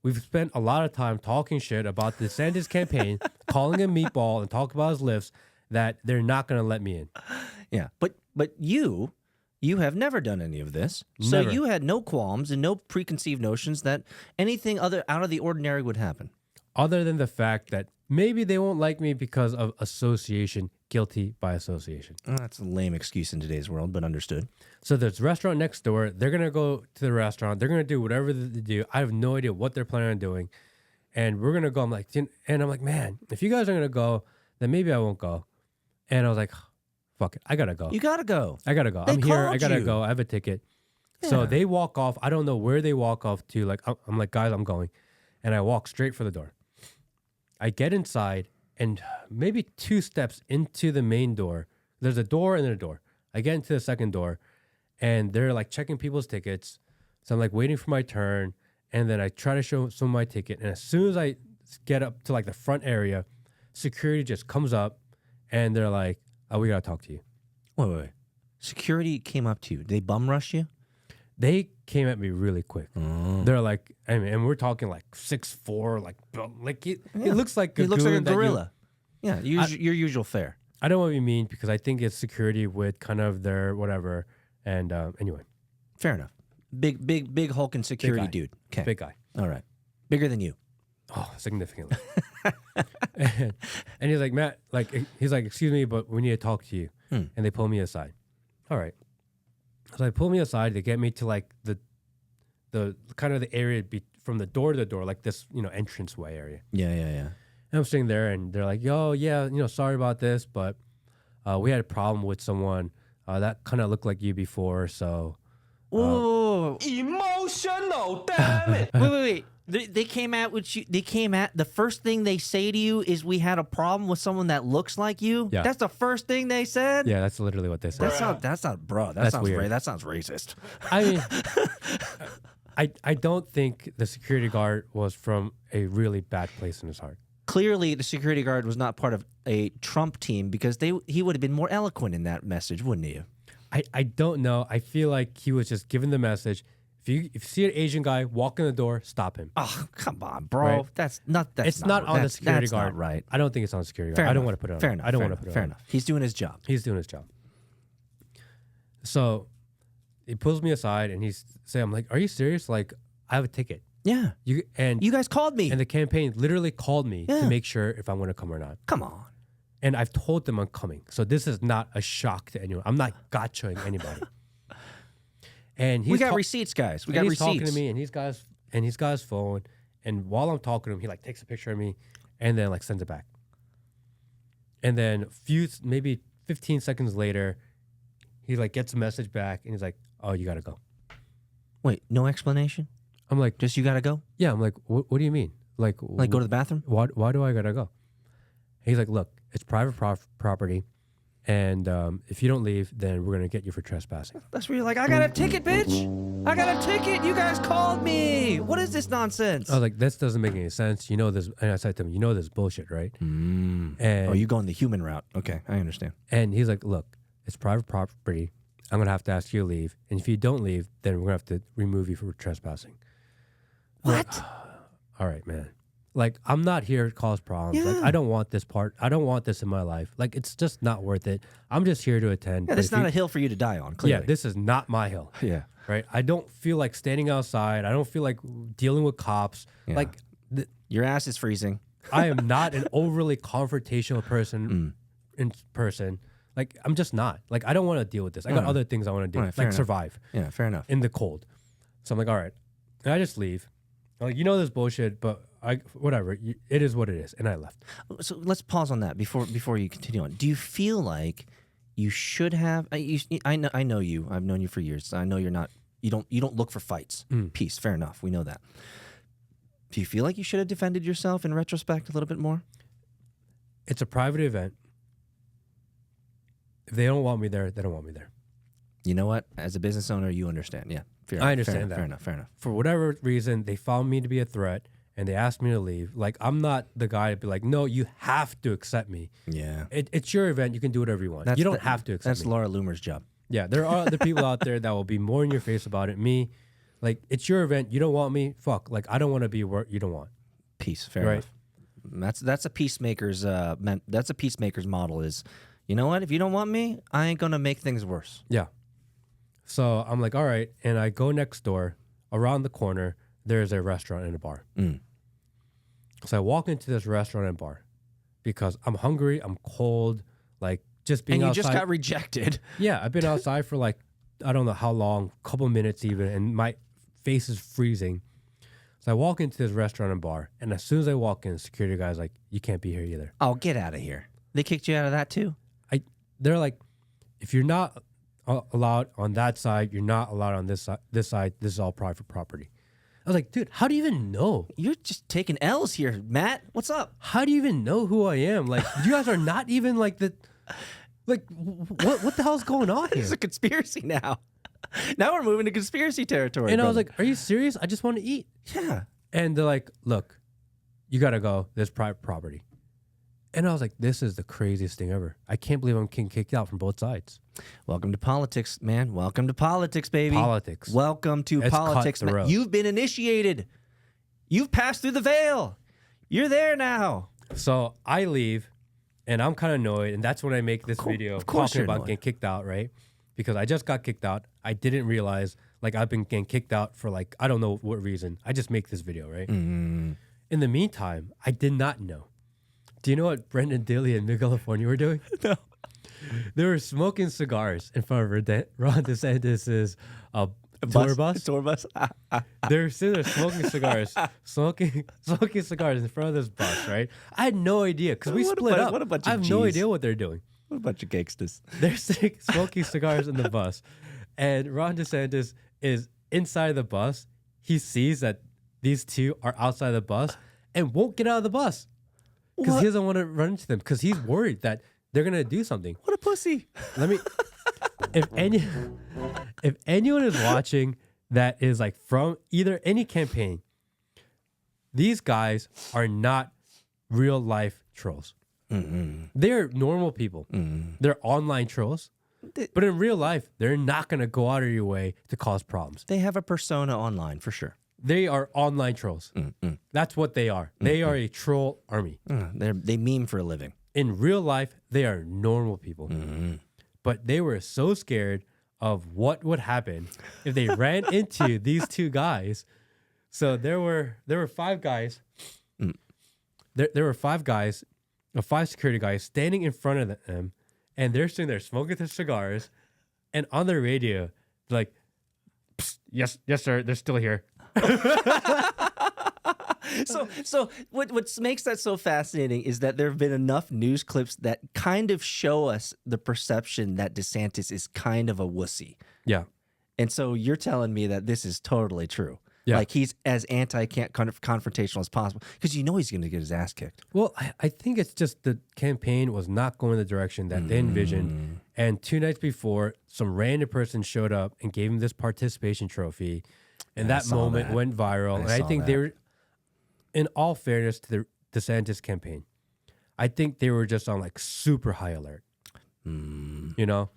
we've spent a lot of time talking shit about the DeSantis campaign, calling him meatball and talking about his lifts, that they're not going to let me in. Yeah. But you have never done any of this. So Never. You had no qualms and no preconceived notions that anything other out of the ordinary would happen. Other than the fact that maybe they won't like me because of association, guilty by association. That's a lame excuse in today's world, but understood. So there's a restaurant next door. They're going to go to the restaurant. They're going to do whatever they do. I have no idea what they're planning on doing. And we're going to go. I'm like, man, if you guys are going to go, then maybe I won't go. And I was like, fuck it. I got to go. You got to go. I got to go. They I'm here. I got to called go. I have a ticket. Yeah. So they walk off. I don't know where they walk off to. Like, I'm like, guys, I'm going. And I walk straight for the door. I get inside, and maybe 2 steps into the main door, there's a door and then a door. I get into the second door, and they're like checking people's tickets. So I'm like waiting for my turn, and then I try to show some of my ticket. And as soon as I get up to like the front area, security just comes up, and they're like, oh, we got to talk to you. Wait. Security came up to you. Did they bum rush you? They came at me really quick. They're like, and we're talking like 6'4", like it looks like He looks like a goon that you- gorilla. Yeah, your usual fare. I don't want to be mean because I think it's security with kind of their whatever. And anyway, Fair enough. Big hulking security guy. dude. Okay. big guy. All right. Bigger than you. Oh, significantly. and he's like, Matt, he's like, excuse me, but we need to talk to you. And they pull me aside. All right. So they pull me aside. They get me to like the kind of the area from the door to the door, like this, entranceway area. Yeah. And I'm sitting there, and they're like, "Yo, yeah, sorry about this, but we had a problem with someone that kind of looked like you before, so." Oh, Emotional, damn it. wait. They came at with you. The first thing they say to you is, "We had a problem with someone that looks like you." Yeah. That's the first thing they said. Yeah, that's literally what they said. That's not, bro. That's sounds weird. That sounds racist. I mean, I don't think the security guard was from a really bad place in his heart. Clearly, the security guard was not part of a Trump team because he would have been more eloquent in that message, wouldn't he? I don't know. I feel like he was just giving the message. If you see an Asian guy walk in the door, stop him. Oh, come on, bro. Right. That's It's not on the security that's guard. Not right. I don't think it's on the security guard. Fair I don't enough. want to put it on. Fair him. enough. I don't fair want to put it Fair on. enough. He's doing his job. He's doing his job. So he pulls me aside and he's saying, I'm like, are you serious? Like, I have a ticket. Yeah. You guys called me. And the campaign literally called me Yeah. to make sure if I'm going to come or not. Come on. And I've told them I'm coming. So this is not a shock to anyone. I'm not gotchaing anybody. And We got receipts, guys. We got he's receipts. talking to me and he's got his phone. And while I'm talking to him, he like takes a picture of me and then like sends it back. And then maybe 15 seconds later, he like gets a message back and he's like, oh, you got to go. Wait, no explanation? I'm like, Just you got to go? yeah. I'm like, what do you mean? Like Go to the bathroom? why do I got to go? He's like, look, it's private property. And if you don't leave, then we're going to get you for trespassing. That's where you're like, I got a ticket, bitch. I got a ticket. You guys called me. What is this nonsense? I was like, this doesn't make any sense. You know this. And I said to him, you know this bullshit, right? And Oh, you going the human route. Okay, I understand. And he's like, look, it's private property. I'm going to have to ask you to leave. And if you don't leave, then we're going to have to remove you for trespassing. What? All right, man. Like, I'm not here to cause problems. Yeah. Like, I don't want this part. I don't want this in my life. Like, it's just not worth it. I'm just here to attend. Yeah, But this is if not you- a hill for you to die on, clearly. Yeah, this is not my hill. Yeah. Right? I don't feel like standing outside. I don't feel like dealing with cops. Yeah. Like, Your ass is freezing. I am not an overly confrontational person in person. Like, I'm just not. Like, I don't want to deal with this. I got other things I want to do, All right, fair like enough. survive Yeah, fair enough. in the cold. So I'm like, all right. And I just leave. I'm like, you know this bullshit, but whatever. It is what it is. And I left. So let's pause on that before you continue on. Do you feel like you should have? I know you. I've known you for years. I know you're not. You don't look for fights. Peace. Fair enough. We know that. Do you feel like you should have defended yourself in retrospect a little bit more? It's a private event. If they don't want me there, they don't want me there. You know what? As a business owner, you understand. Yeah. Fair I enough, understand that. Fair enough. Fair enough. For whatever reason, they found me to be a threat and they asked me to leave. Like, I'm not the guy to be like, no, you have to accept me. Yeah. It's your event. You can do whatever you want. You don't have to accept That's me. Laura Loomer's job. Yeah, there are other people out there that will be more in your face about it. Me, like, it's your event. You don't want me? Fuck. Like, I don't want to be where you don't want. Peace. Fair Right. enough. That's a peacemaker's that's a peacemaker's model is, you know what? If you don't want me, I ain't gonna make things worse. Yeah. So I'm like, all right. And I go next door. Around the corner, there's a restaurant and a bar. So I walk into this restaurant and bar because I'm hungry. I'm cold. Like, just being And you outside. just got rejected. Yeah, I've been outside for like, I don't know how long, couple minutes even, and my face is freezing. So I walk into this restaurant and bar, and as soon as I walk in, the security guy's like, you can't be here either. Oh, get out of here. They kicked you out of that too? They're like, if you're not allowed on that side, you're not allowed on this side. This is all private property. I was like, dude, how do you even know? You're just taking L's here, Matt. What's up? How do you even know who I am? Like, you guys are not even like what the hell's going on here? It's a conspiracy now. Now we're moving to conspiracy territory. And I was brother. like, are you serious? I just want to eat. yeah. And they're like, look, you got to go. There's private property. And I was like, this is the craziest thing ever. I can't believe I'm getting kicked out from both sides. Welcome to politics, man. Welcome to politics, baby. Politics. Welcome to It's politics, man. cutthroat. You've been initiated. You've passed through the veil. You're there now. So I leave, and I'm kind of annoyed. And that's when I make this video of course talking you're about annoyed. getting kicked out, right? Because I just got kicked out. I didn't realize, like, I've been getting kicked out for, like, I don't know what reason. I just make this video, right? In the meantime, I did not know. Do you know what Brendan Dilley and Miguel California were doing? No. They were smoking cigars in front of Ron DeSantis' tour bus. Tour bus. They're sitting there smoking cigars, smoking cigars in front of this bus, right? I had no idea because we What a split bu- up. what a bunch of I have no Gs. idea what they're doing. What a bunch of gangsters. They're smoking cigars in the bus, and Ron DeSantis is inside the bus. He sees that these two are outside the bus and won't get out of the bus because What? he doesn't want to run into them because he's worried that they're gonna do something. What a pussy. Let me. If anyone is watching that is like from either any campaign, these guys are not real life trolls. They're normal people. They're online trolls. But in real life, they're not going to go out of your way to cause problems. They have a persona online for sure. They are online trolls. That's what they are. They are a troll army. They meme for a living. In real life, they are normal people. But they were so scared of what would happen if they ran into these two guys. So there were 5 guys. There were 5 guys, 5 security guys standing in front of them, and they're sitting there smoking their cigars, and on the radio, they're like, yes, sir, they're still here. So what makes that so fascinating is that there have been enough news clips that kind of show us the perception that DeSantis is kind of a wussy. Yeah. And so you're telling me that this is totally true. Yeah. Like he's as anti-confrontational as possible because he's going to get his ass kicked. Well, I think it's just the campaign was not going the direction that they envisioned. And 2 nights before, some random person showed up and gave him this participation trophy. And that moment went viral. And I think they were, in all fairness to the DeSantis campaign, I think they were just on like super high alert. You know?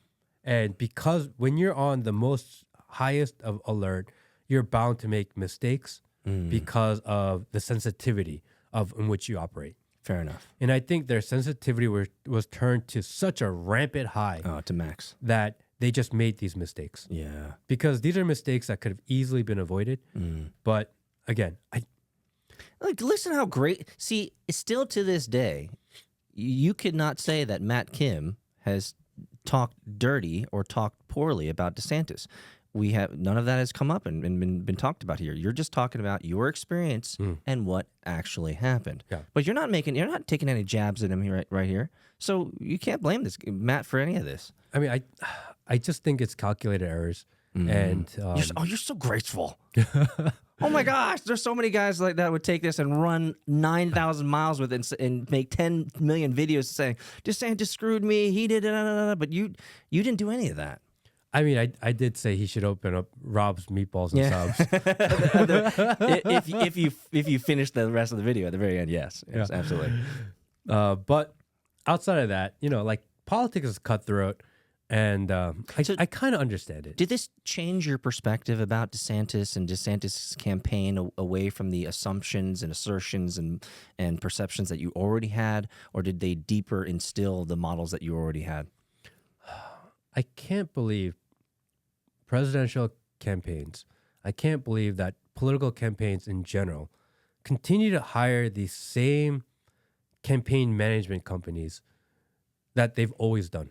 And because when you're on the most highest of alert, you're bound to make mistakes because of the sensitivity in which you operate. Fair enough. And I think their sensitivity was turned to such a rampant high To max. that they just made these mistakes. Yeah. Because these are mistakes that could have easily been avoided. But again, Like, listen how great. See, still to this day, you could not say that Matt Kim has talked dirty or talked poorly about DeSantis. We have none of that has come up and been talked about here. You're just talking about your experience and what actually happened. Yeah. But you're not taking any jabs at him here, right here. So you can't blame this Matt for any of this. I mean, I just think it's calculated errors. And You're so graceful. Oh my gosh, there's so many guys like that would take this and run 9,000 miles with it and make 10 million videos saying DeSantis screwed me, he did it, but you didn't do any of that. I mean, I did say he should open up Rob's Meatballs and Subs. if you finish the rest of the video at the very end, yes, absolutely. But outside of that, like politics is cutthroat, and I kind of understand it. Did this change your perspective about DeSantis and DeSantis' campaign away from the assumptions and assertions and perceptions that you already had, or did they deeper instill the models that you already had? I can't believe presidential campaigns. I can't believe that political campaigns in general continue to hire the same campaign management companies that they've always done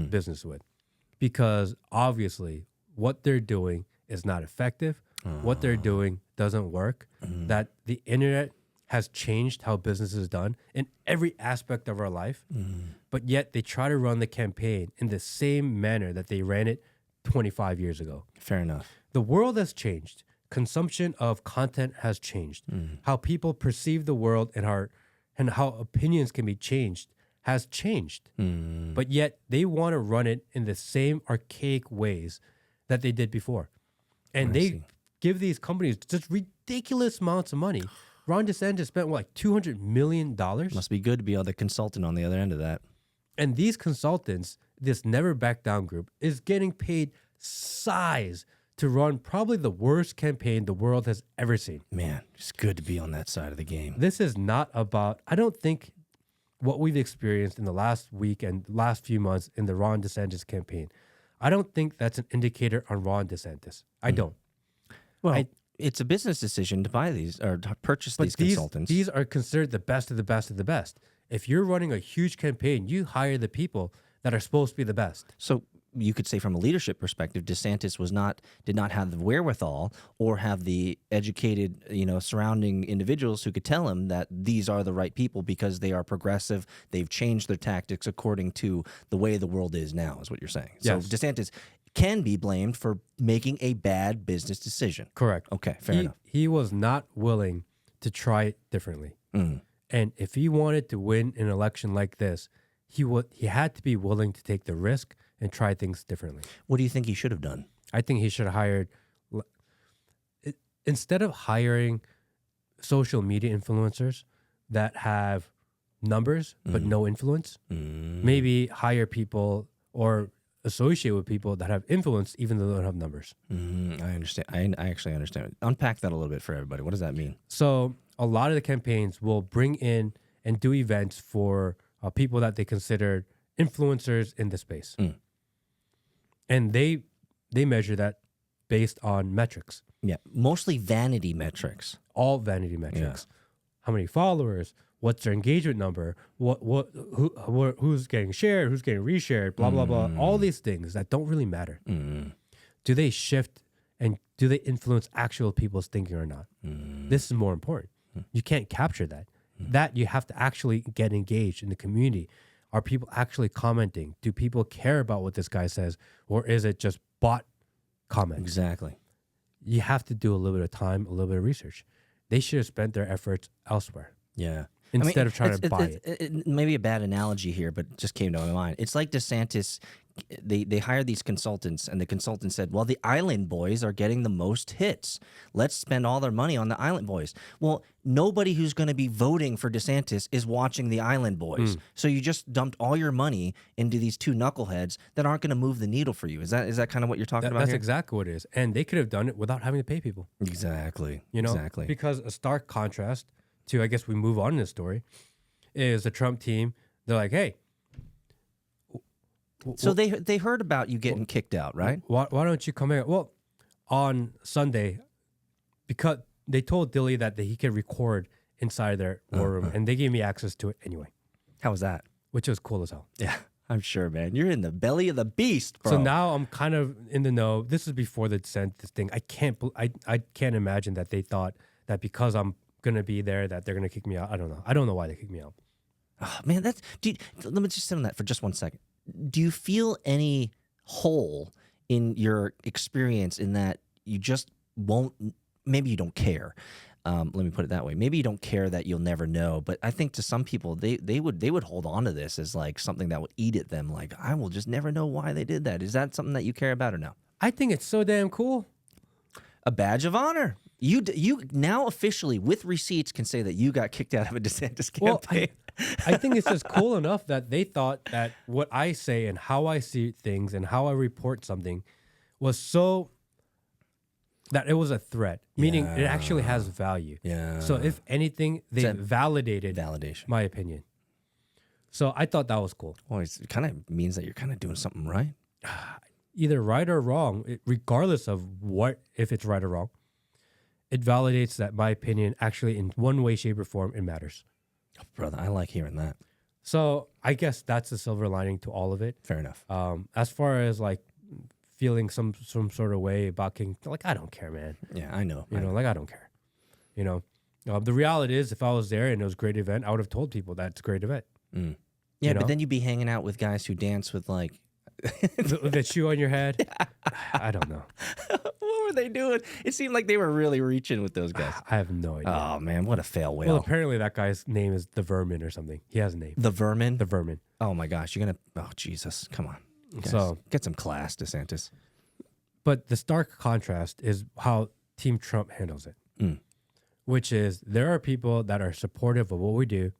business with. Because obviously what they're doing is not effective. What they're doing doesn't work. That the internet has changed how business is done in every aspect of our life. But yet they try to run the campaign in the same manner that they ran it 25 years ago. Fair enough. The world has changed. Consumption of content has changed. How people perceive the world and how opinions can be changed has changed. But yet they want to run it in the same archaic ways that they did before. And they give these companies just ridiculous amounts of money. Ron DeSantis spent like $200 million. Must be good to be the consultant on the other end of that. And these consultants, this Never Back Down group, is getting paid size to run probably the worst campaign the world has ever seen. Man, it's good to be on that side of the game. This is not about, I don't think what we've experienced in the last week and last few months in the Ron DeSantis campaign, I don't think that's an indicator on Ron DeSantis. I don't. Well, it's a business decision to buy these or to purchase these consultants. These are considered the best of the best of the best. If you're running a huge campaign, you hire the people that are supposed to be the best. So you could say from a leadership perspective, DeSantis did not have the wherewithal or have the educated, surrounding individuals who could tell him that these are the right people because they are progressive. They've changed their tactics according to the way the world is now, is what you're saying. Yes. So DeSantis can be blamed for making a bad business decision. Correct. Okay, fair enough. He was not willing to try it differently. And if he wanted to win an election like this, he had to be willing to take the risk and try things differently. What do you think he should have done? I think he should have hired, instead of hiring social media influencers that have numbers but no influence, maybe hire people or associate with people that have influence, even though they don't have numbers. I understand. I actually understand. Unpack that a little bit for everybody. What does that mean? So a lot of the campaigns will bring in and do events for people that they consider influencers in the space. And they measure that based on metrics. Yeah, mostly vanity metrics. All vanity metrics. How many followers? What's their engagement number? Who's getting shared? Who's getting reshared? Blah blah blah. All these things that don't really matter. Do they shift and do they influence actual people's thinking or not? This is more important. You can't capture that. That you have to actually get engaged in the community. Are people actually commenting? Do people care about what this guy says, or is it just bot comments? Exactly. You have to do a little bit of time, a little bit of research. They should have spent their efforts elsewhere. Yeah. Instead of trying to buy it. Maybe a bad analogy here, but it just came to my mind. It's like DeSantis, they hired these consultants, and the consultant said, well, the Island Boys are getting the most hits. Let's spend all their money on the Island Boys. Well, nobody who's going to be voting for DeSantis is watching the Island Boys. So you just dumped all your money into these two knuckleheads that aren't going to move the needle for you. Is that kind of what you're talking about That's here? exactly what it is. And they could have done it without having to pay people. Exactly. Exactly. Because a stark contrast to, I guess we move on in this story, is the Trump team. They're like, hey. So they heard about you getting kicked out, right? Why don't you come in? Well, on Sunday, because they told Dilly that he could record inside their war room, and they gave me access to it anyway. How was that? Which was cool as hell. Yeah, I'm sure, man. You're in the belly of the beast, bro. So now I'm kind of in the know. This is before the DeSantis thing. I can't imagine that they thought that because I'm gonna be there that they're gonna kick me out. I don't know why they kicked me out. Oh, man, let me just sit on that for just 1 second. Do you feel any hole in your experience in that you just won't? Maybe you don't care. Let me put it that way. Maybe you don't care that you'll never know. But I think to some people, they would hold on to this as like something that would eat at them. Like, I will just never know why they did that. Is that something that you care about or no? I think it's so damn cool. A badge of honor. You now officially with receipts can say that you got kicked out of a DeSantis campaign. Well, I think it's just cool enough that they thought that what I say and how I see things and how I report something was so that it was a threat, meaning it actually has value. Yeah. So if anything, they validated validation. my opinion. So I thought that was cool. Well, it kind of means that you're kind of doing something right. Either right or wrong, regardless of if it's right or wrong, it validates that my opinion actually in one way, shape, or form, it matters. Oh, brother, I like hearing that. So I guess that's the silver lining to all of it. Fair enough. As far as like feeling some sort of way about King, like I don't care, man. Yeah, I know. I don't care. The reality is, if I was there and it was a great event, I would have told people that's a great event. Yeah, but then you'd be hanging out with guys who dance with like the shoe on your head. I don't know. What were they doing? It seemed like they were really reaching with those guys. I have no idea. Oh man, what a fail whale. Well, apparently that guy's name is the Vermin or something. He has a name. The Vermin? The Vermin. Oh my gosh, you're gonna. Oh Jesus, come on. Guys, So get some class, DeSantis. But the stark contrast is how Team Trump handles it, which is there are people that are supportive of what we do.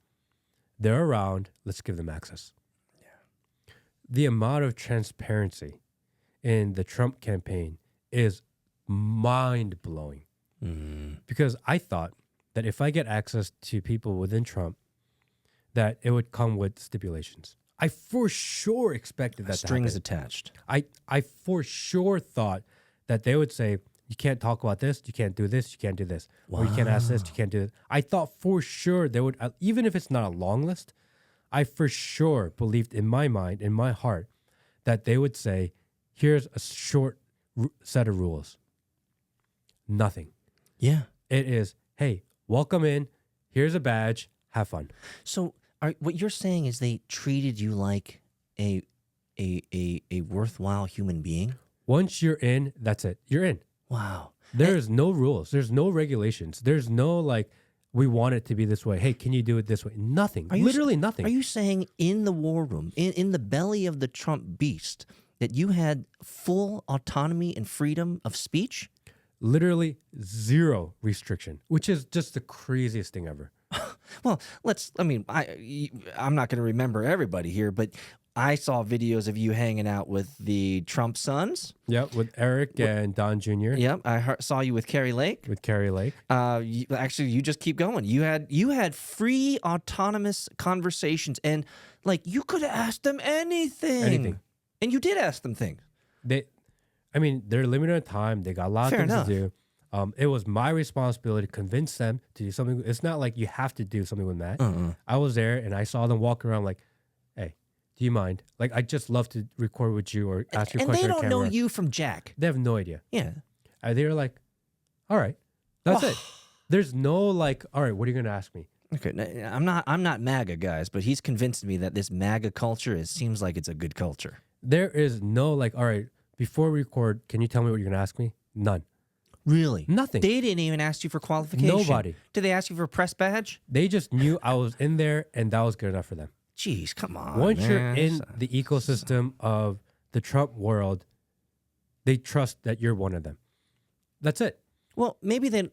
They're around. Let's give them access. Yeah. The amount of transparency in the Trump campaign is mind-blowing. Because I thought that if I get access to people within Trump, that it would come with stipulations. I for sure expected that Strings to happen. attached. I for sure thought that they would say, you can't talk about this, you can't do this, you can't do this. Or you can't ask this, you can't do this. I thought for sure they would, even if it's not a long list, I for sure believed in my mind, in my heart, that they would say, here's a short set of rules. Nothing. Yeah. It is, hey, welcome in, here's a badge, have fun. So what you're saying is they treated you like a worthwhile human being? Once you're in, that's it. You're in. Wow. There's no rules. There's no regulations. There's no like, we want it to be this way. Hey, can you do it this way? Nothing. Literally nothing. Are you saying in the war room, in the belly of the Trump beast, that you had full autonomy and freedom of speech? Literally zero restriction, which is just the craziest thing ever. Well, I'm not going to remember everybody here, but I saw videos of you hanging out with the Trump sons. Yep, with Eric and Don Jr. Yep, saw you with Carrie Lake. With Carrie Lake. Actually, you just keep going. You had free, autonomous conversations, and like you could have asked them anything, and you did ask them things. They're limited on time. They got a lot of things to do. It was my responsibility to convince them to do something. It's not like you have to do something with Matt. I was there and I saw them walk around like, hey, do you mind? Like, I just love to record with you or ask you a question. And they don't on know camera. you from Jack. They have no idea. Yeah. They were like, all right, that's it. There's no like, all right, what are you going to ask me? Okay, I'm not MAGA, guys, but he's convinced me that this MAGA culture seems like it's a good culture. There is no like, all right, before we record, can you tell me what you're going to ask me? None. Really? Nothing. They didn't even ask you for qualification. Nobody. Did they ask you for a press badge? They just knew I was in there and that was good enough for them. Jeez, come on. Once man. you're in the ecosystem of the Trump world, they trust that you're one of them. That's it. Well, maybe then,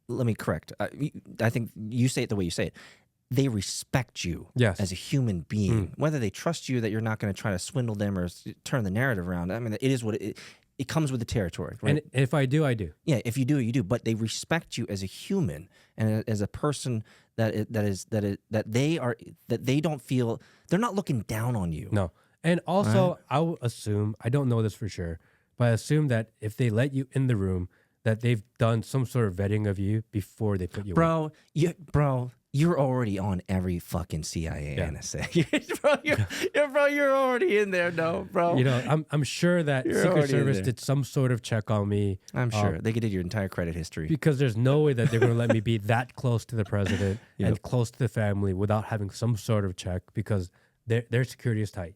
let me correct. I think you say it the way you say it. They respect you as a human being. Whether they trust you that you're not going to try to swindle them or turn the narrative around. I mean, it is what it comes with the territory, right? And if I do, I do. Yeah, if you do, you do. But they respect you as a human and as a person that they don't feel they're not looking down on you. No. And also, I will assume, I don't know this for sure, but I assume that if they let you in the room, that they've done some sort of vetting of you before they put you in. You're already on every fucking CIA NSA. bro, you're already in there, bro. You know, I'm sure that Secret Service did some sort of check on me. I'm sure they did your entire credit history. Because there's no way that they're going to let me be that close to the president and close to the family without having some sort of check because their security is tight.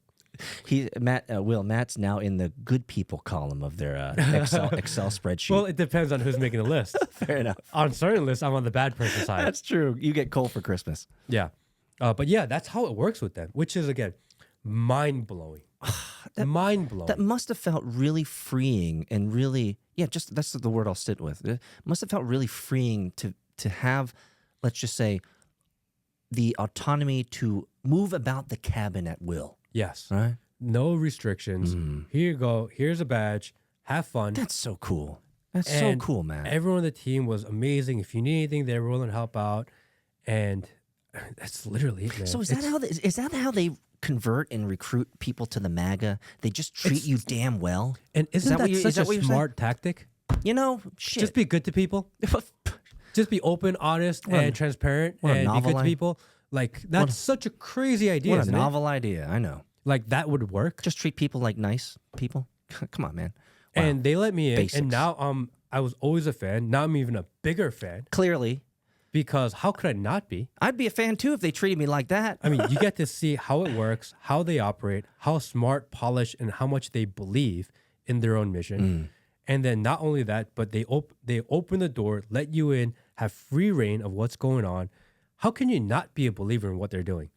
Matt's now in the good people column of their Excel spreadsheet. Well, it depends on who's making the list. Fair enough. On certain lists, I'm on the bad person side. That's true. You get coal for Christmas. Yeah. But yeah, that's how it works with them, which is, again, mind-blowing. Mind-blowing. That must have felt really freeing and really, that's the word I'll sit with. It must have felt really freeing to have, let's just say, the autonomy to move about the cabin at will. Yes. Right? No restrictions. Here you go. Here's a badge. Have fun. That's so cool. That's so cool, man. Everyone on the team was amazing. If you need anything, they were willing to help out. And that's literally it, man. So is that how they convert and recruit people to the MAGA? They just treat you damn well? And isn't that such a smart tactic? You know, shit. Just be good to people. Just be open, honest, and transparent, and be good to people. Like, that's such a crazy idea. What a novel idea. I know. Like, that would work. Just treat people like nice people. Come on, man. Wow. And they let me in. Basics. And now I was always a fan. Now I'm even a bigger fan. Clearly. Because how could I not be? I'd be a fan, too, if they treated me like that. I mean, you get to see how it works, how they operate, how smart, polished, and how much they believe in their own mission. And then not only that, but they open the door, let you in, have free reign of what's going on. How can you not be a believer in what they're doing?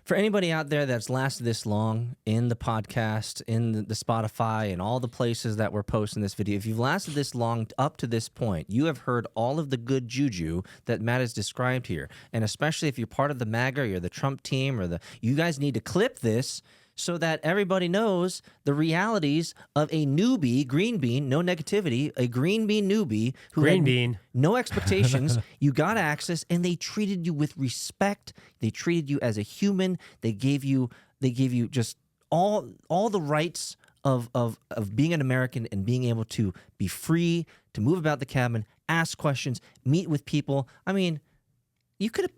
For anybody out there that's lasted this long in the podcast, in the Spotify, and all the places that we're posting this video, if you've lasted this long up to this point, you have heard all of the good juju that Matt has described here. And especially if you're part of the MAGA, or you're the Trump team, you guys need to clip this so that everybody knows the realities of a newbie, green bean, no negativity, a green bean newbie who had no expectations. You got access, and they treated you with respect. They treated you as a human. They gave you just all the rights of being an American and being able to be free to move about the cabin, ask questions, meet with people. I mean, you could have,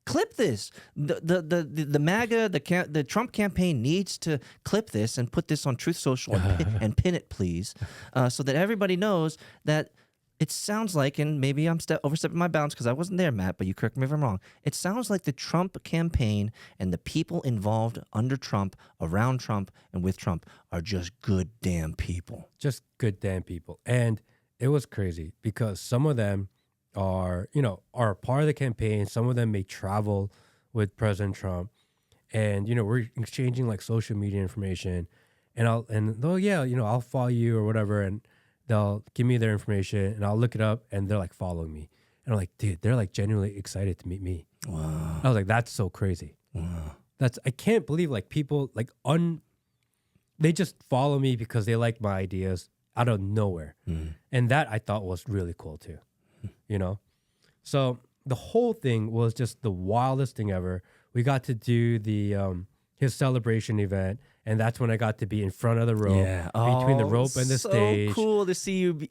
clip this. The MAGA, the Trump campaign needs to clip this and put this on Truth Social and pin it, please, so that everybody knows that it sounds like, and maybe I'm overstepping my bounds because I wasn't there, Matt, but you correct me if I'm wrong. It sounds like the Trump campaign and the people involved under Trump, around Trump, and with Trump are just good damn people. Just good damn people. And it was crazy because some of them are part of the campaign. Some of them may travel with President Trump, and we're exchanging like social media information, and I'll follow you or whatever, and they'll give me their information, and I'll look it up, and they're like following me, and I'm like, dude, they're like genuinely excited to meet me. Wow. I was like, that's so crazy. Wow. I can't believe like people like they just follow me because they like my ideas out of nowhere. And that I thought was really cool too, you know? So the whole thing was just the wildest thing ever. We got to do his celebration event, and that's when I got to be in front of the rope, between the rope and the stage. So cool to see you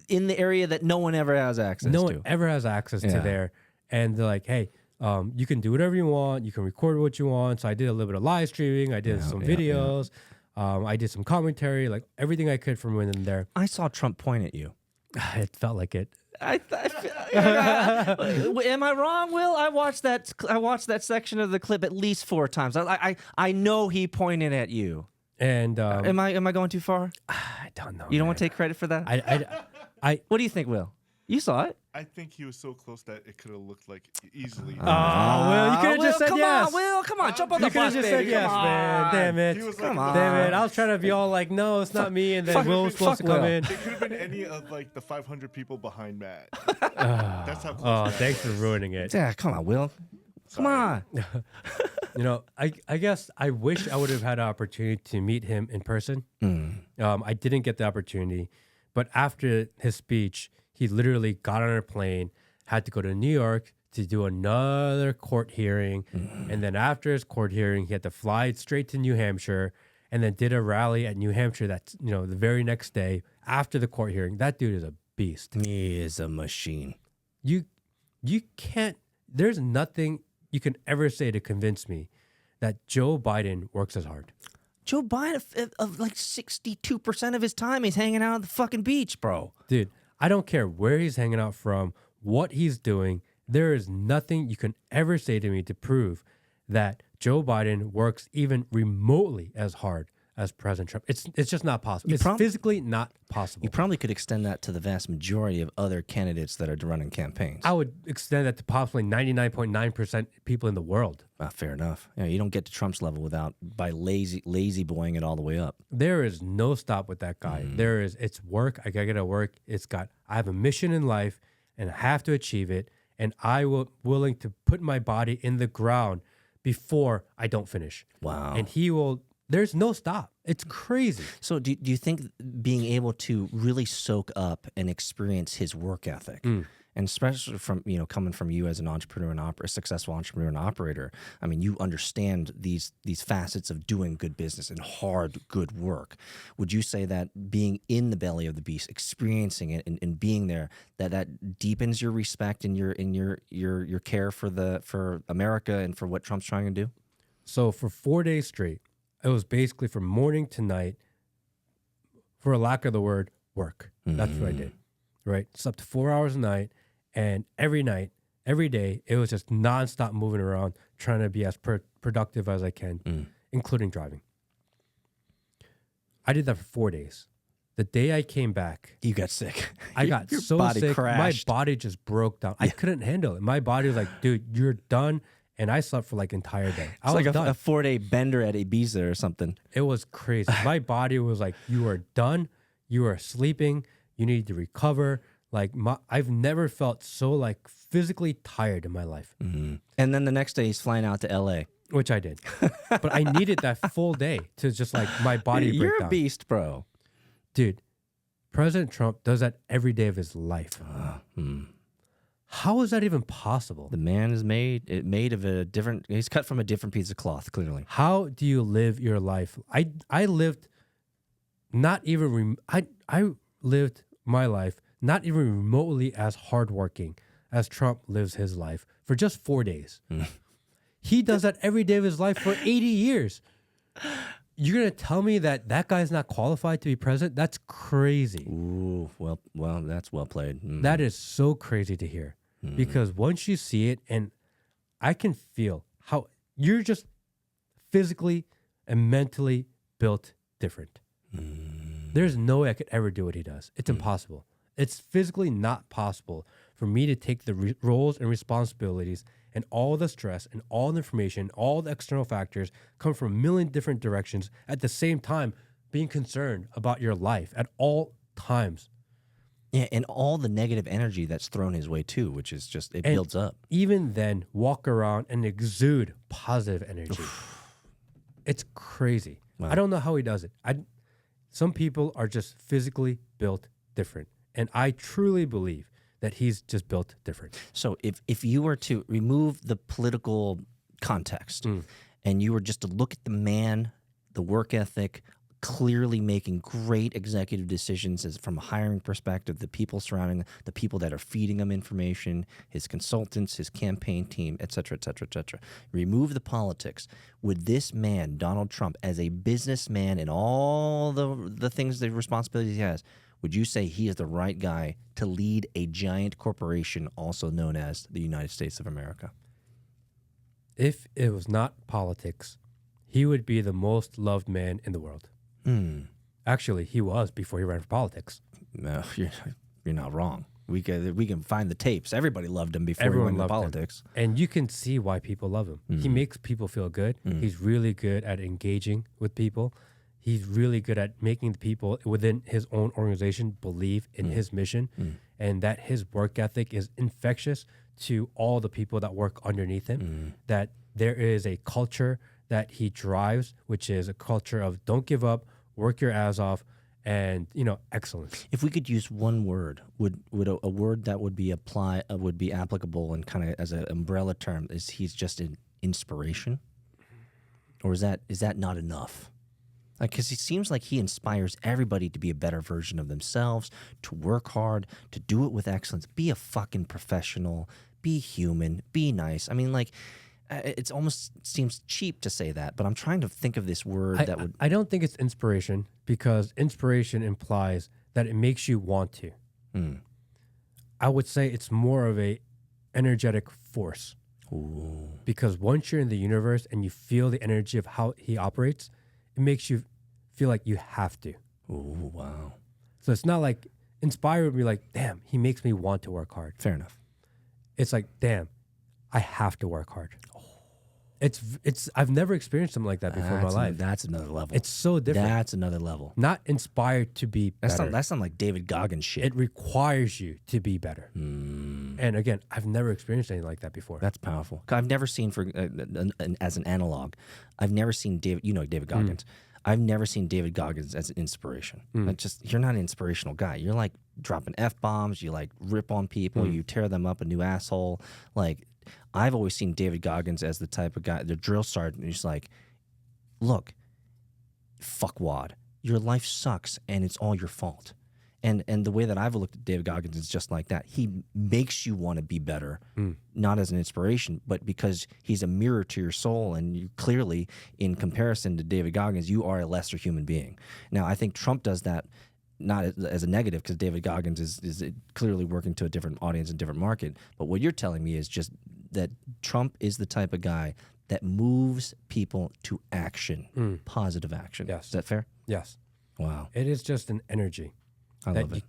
in the area that no one ever has access to. No one ever has access to there. And they're like, hey, you can do whatever you want. You can record what you want. So I did a little bit of live streaming. I did some videos. I did some commentary, like everything I could from within there. I saw Trump point at you. It felt like it. Am I wrong, Will? I watched that section of the clip at least 4 times. I know he pointed at you. And am I going too far? I don't know. You don't want to take credit for that? What do you think, Will? You saw it. I think he was so close that it could have looked like easily. Oh, Will, you could have just said yes. Come on, jump on the You could have bus, just baby. said yes, man. Damn it. He was Come like, on. Damn it. I was trying to be all like, no, it's not me. And then Will was supposed to come Will. in. It could have been any of like the 500 people behind Matt. That's how close. Oh, Matt thanks for was. ruining it. Yeah, come on, Will. Come on. You know, I guess I wish I would have had an opportunity to meet him in person. I didn't get the opportunity. But after his speech, he literally got on a plane, had to go to New York to do another court hearing. And then after his court hearing, he had to fly straight to New Hampshire and then did a rally at New Hampshire that's, you know, the very next day after the court hearing. That dude is a beast. He is a machine. You can't, there's nothing you can ever say to convince me that Joe Biden works as hard. Joe Biden, of like 62% of his time, he's hanging out at the fucking beach, bro. Dude, I don't care where he's hanging out from, what he's doing. There is nothing you can ever say to me to prove that Joe Biden works even remotely as hard as President Trump. It's just not possible. It's physically not possible. You probably could extend that to the vast majority of other candidates that are running campaigns. I would extend that to possibly 99.9% people in the world. Fair enough. Yeah, you don't get to Trump's level by lazy boying it all the way up. There is no stop with that guy. It's work. I gotta work. I have a mission in life and I have to achieve it. And I will willing to put my body in the ground before I don't finish. Wow. And he will, there's no stop. It's crazy. So do you think being able to really soak up and experience his work ethic, and especially from, you know, coming from you as an entrepreneur and a successful entrepreneur and operator, I mean, you understand these facets of doing good business and hard, good work. Would you say that being in the belly of the beast, experiencing it and being there, that deepens your respect and your care for America and for what Trump's trying to do? So for 4 days straight, it was basically from morning to night, for a lack of the word, work. That's what I did, right? Slept 4 hours a night, and every night, every day, it was just nonstop moving around, trying to be as productive as I can, including driving. I did that for 4 days. The day I came back, You got sick. I got Your so body sick. crashed. My body just broke down. I couldn't handle it. My body was like, dude, you're done. And I slept for like entire day. I It's was like done. a 4-day bender at Ibiza or something. It was crazy. My body was like, you are done. You are sleeping. You need to recover. Like I've never felt so like physically tired in my life, And then the next day he's flying out to L.A. which I did. But I needed that full day to just like my body break You're down. a beast, bro. Dude, President Trump does that every day of his life. How is that even possible? The man is made of a different. He's cut from a different piece of cloth. Clearly, How do you live your life? I lived not even I lived my life not even remotely as hardworking as Trump lives his life for just 4 days. He does that every day of his life for 80 years. You're gonna tell me that guy's not qualified to be president? That's crazy. ooh, well, that's well played. That is so crazy to hear. Because once you see it, and I can feel how you're just physically and mentally built different. There's no way I could ever do what he does. It's impossible. It's physically not possible for me to take the roles and responsibilities and all the stress and all the information, all the external factors come from a million different directions at the same time, being concerned about your life at all times. Yeah, and all the negative energy that's thrown his way too, which is just it And builds up. Even then, walk around and exude positive energy. It's crazy. Wow. I don't know how he does it. Some people are just physically built different. And I truly believe that he's just built different. So if you were to remove the political context and you were just to look at the man, the work ethic, clearly making great executive decisions as from a hiring perspective, the people surrounding, the people that are feeding him information, his consultants, his campaign team, et cetera, et cetera, et cetera. Remove the politics. Would this man, Donald Trump, as a businessman and all the things, the responsibilities he has, would you say he is the right guy to lead a giant corporation also known as the United States of America? If it was not politics, he would be the most loved man in the world. Actually, he was before he ran for politics. No, you're not wrong. We can find the tapes. Everybody loved him before Everyone he went into loved him. politics. And you can see why people love him. He makes people feel good. He's really good at engaging with people. He's really good at making the people within his own organization believe in his mission, and that his work ethic is infectious to all the people that work underneath him, that there is a culture that he drives, which is a culture of don't give up, work your ass off, and excellence. If we could use one word, would a word that would be applicable and kind of as an umbrella term is he's just an inspiration, or is that not enough? Because he seems like he inspires everybody to be a better version of themselves, to work hard, to do it with excellence, be a fucking professional, be human, be nice. I mean, it almost seems cheap to say that, but I'm trying to think of this word that would... I don't think it's inspiration, because inspiration implies that it makes you want to. I would say it's more of a energetic force. Ooh. Because once you're in the universe and you feel the energy of how he operates, it makes you feel like you have to. Ooh, wow. So it's not like inspire would be like, damn, he makes me want to work hard. Fair enough. It's like, damn, I have to work hard. It's I've never experienced something like that before in my life. That's another level. It's so different. That's another level. Not inspired to be better. That's not like David Goggins shit. It requires you to be better. And again, I've never experienced anything like that before. That's powerful. I've never seen, as an analog, I've never seen David Goggins. I've never seen David Goggins as an inspiration. You're not an inspirational guy. You're like dropping F-bombs. You like rip on people. You tear them up a new asshole. Like, I've always seen David Goggins as the type of guy, the drill sergeant, who's like, look, fuckwad, your life sucks and it's all your fault. And the way that I've looked at David Goggins is just like that. He makes you want to be better, not as an inspiration, but because he's a mirror to your soul. And you clearly, in comparison to David Goggins, you are a lesser human being. Now, I think Trump does that not as a negative, because David Goggins is clearly working to a different audience and different market. But what you're telling me is just that Trump is the type of guy that moves people to action, positive action. Yes. Is that fair? Yes. Wow. It is just an energy. I love it.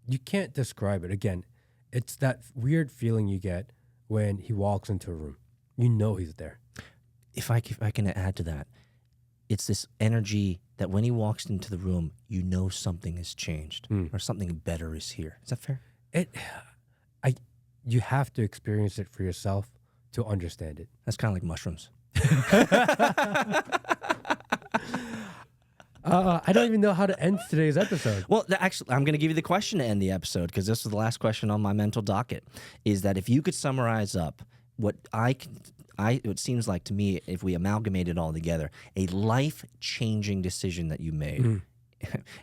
You can't describe it. Again, it's that weird feeling you get when he walks into a room. You know he's there. If I can add to that, it's this energy that when he walks into the room, you know something has changed or something better is here. Is that fair? You have to experience it for yourself to understand it. That's kind of like mushrooms. I don't even know how to end today's episode. Well, actually, I'm going to give you the question to end the episode, because this was the last question on my mental docket, is that if you could summarize up what it seems like to me, if we amalgamate it all together, a life-changing decision that you made.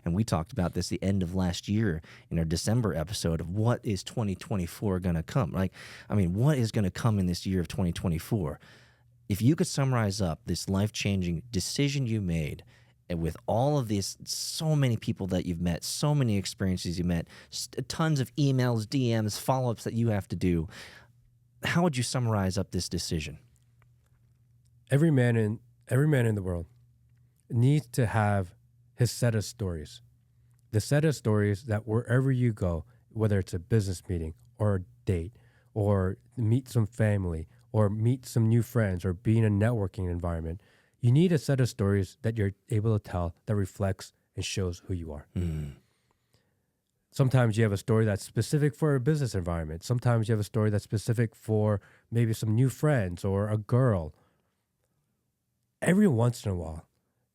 And we talked about this the end of last year in our December episode of what is 2024 going to come? What is going to come in this year of 2024? If you could summarize up this life-changing decision you made, and with all of these, so many people that you've met, so many experiences you met, tons of emails, DMs, follow-ups that you have to do, how would you summarize up this decision? Every man in the world needs to have his set of stories. The set of stories that wherever you go, whether it's a business meeting or a date or meet some family or meet some new friends or be in a networking environment, you need a set of stories that you're able to tell that reflects and shows who you are. Sometimes you have a story that's specific for a business environment. Sometimes you have a story that's specific for maybe some new friends or a girl. every once in a while,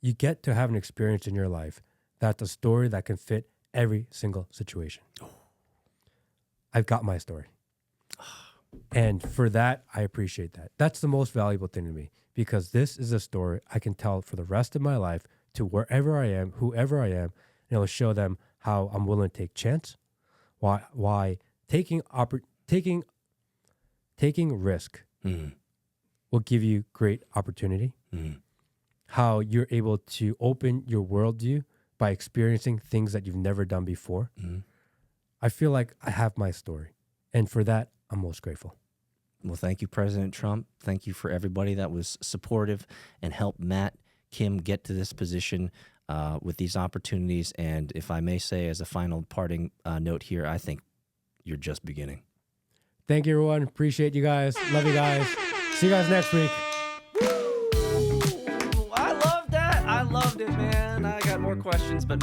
you get to have an experience in your life that's a story that can fit every single situation. I've got my story. And for that, I appreciate that. That's the most valuable thing to me, because this is a story I can tell for the rest of my life to wherever I am, whoever I am, and it'll show them how I'm willing to take chance, why taking risk will give you great opportunity, how you're able to open your worldview by experiencing things that you've never done before. I feel like I have my story, and for that, I'm most grateful. Well, thank you, President Trump. Thank you for everybody that was supportive and helped Matt Kim get to this position with these opportunities. And if I may say, as a final parting note here, I think you're just beginning. Thank you, everyone. Appreciate you guys. Love you guys. See you guys next week. I loved that. I loved it, man. I got more questions, but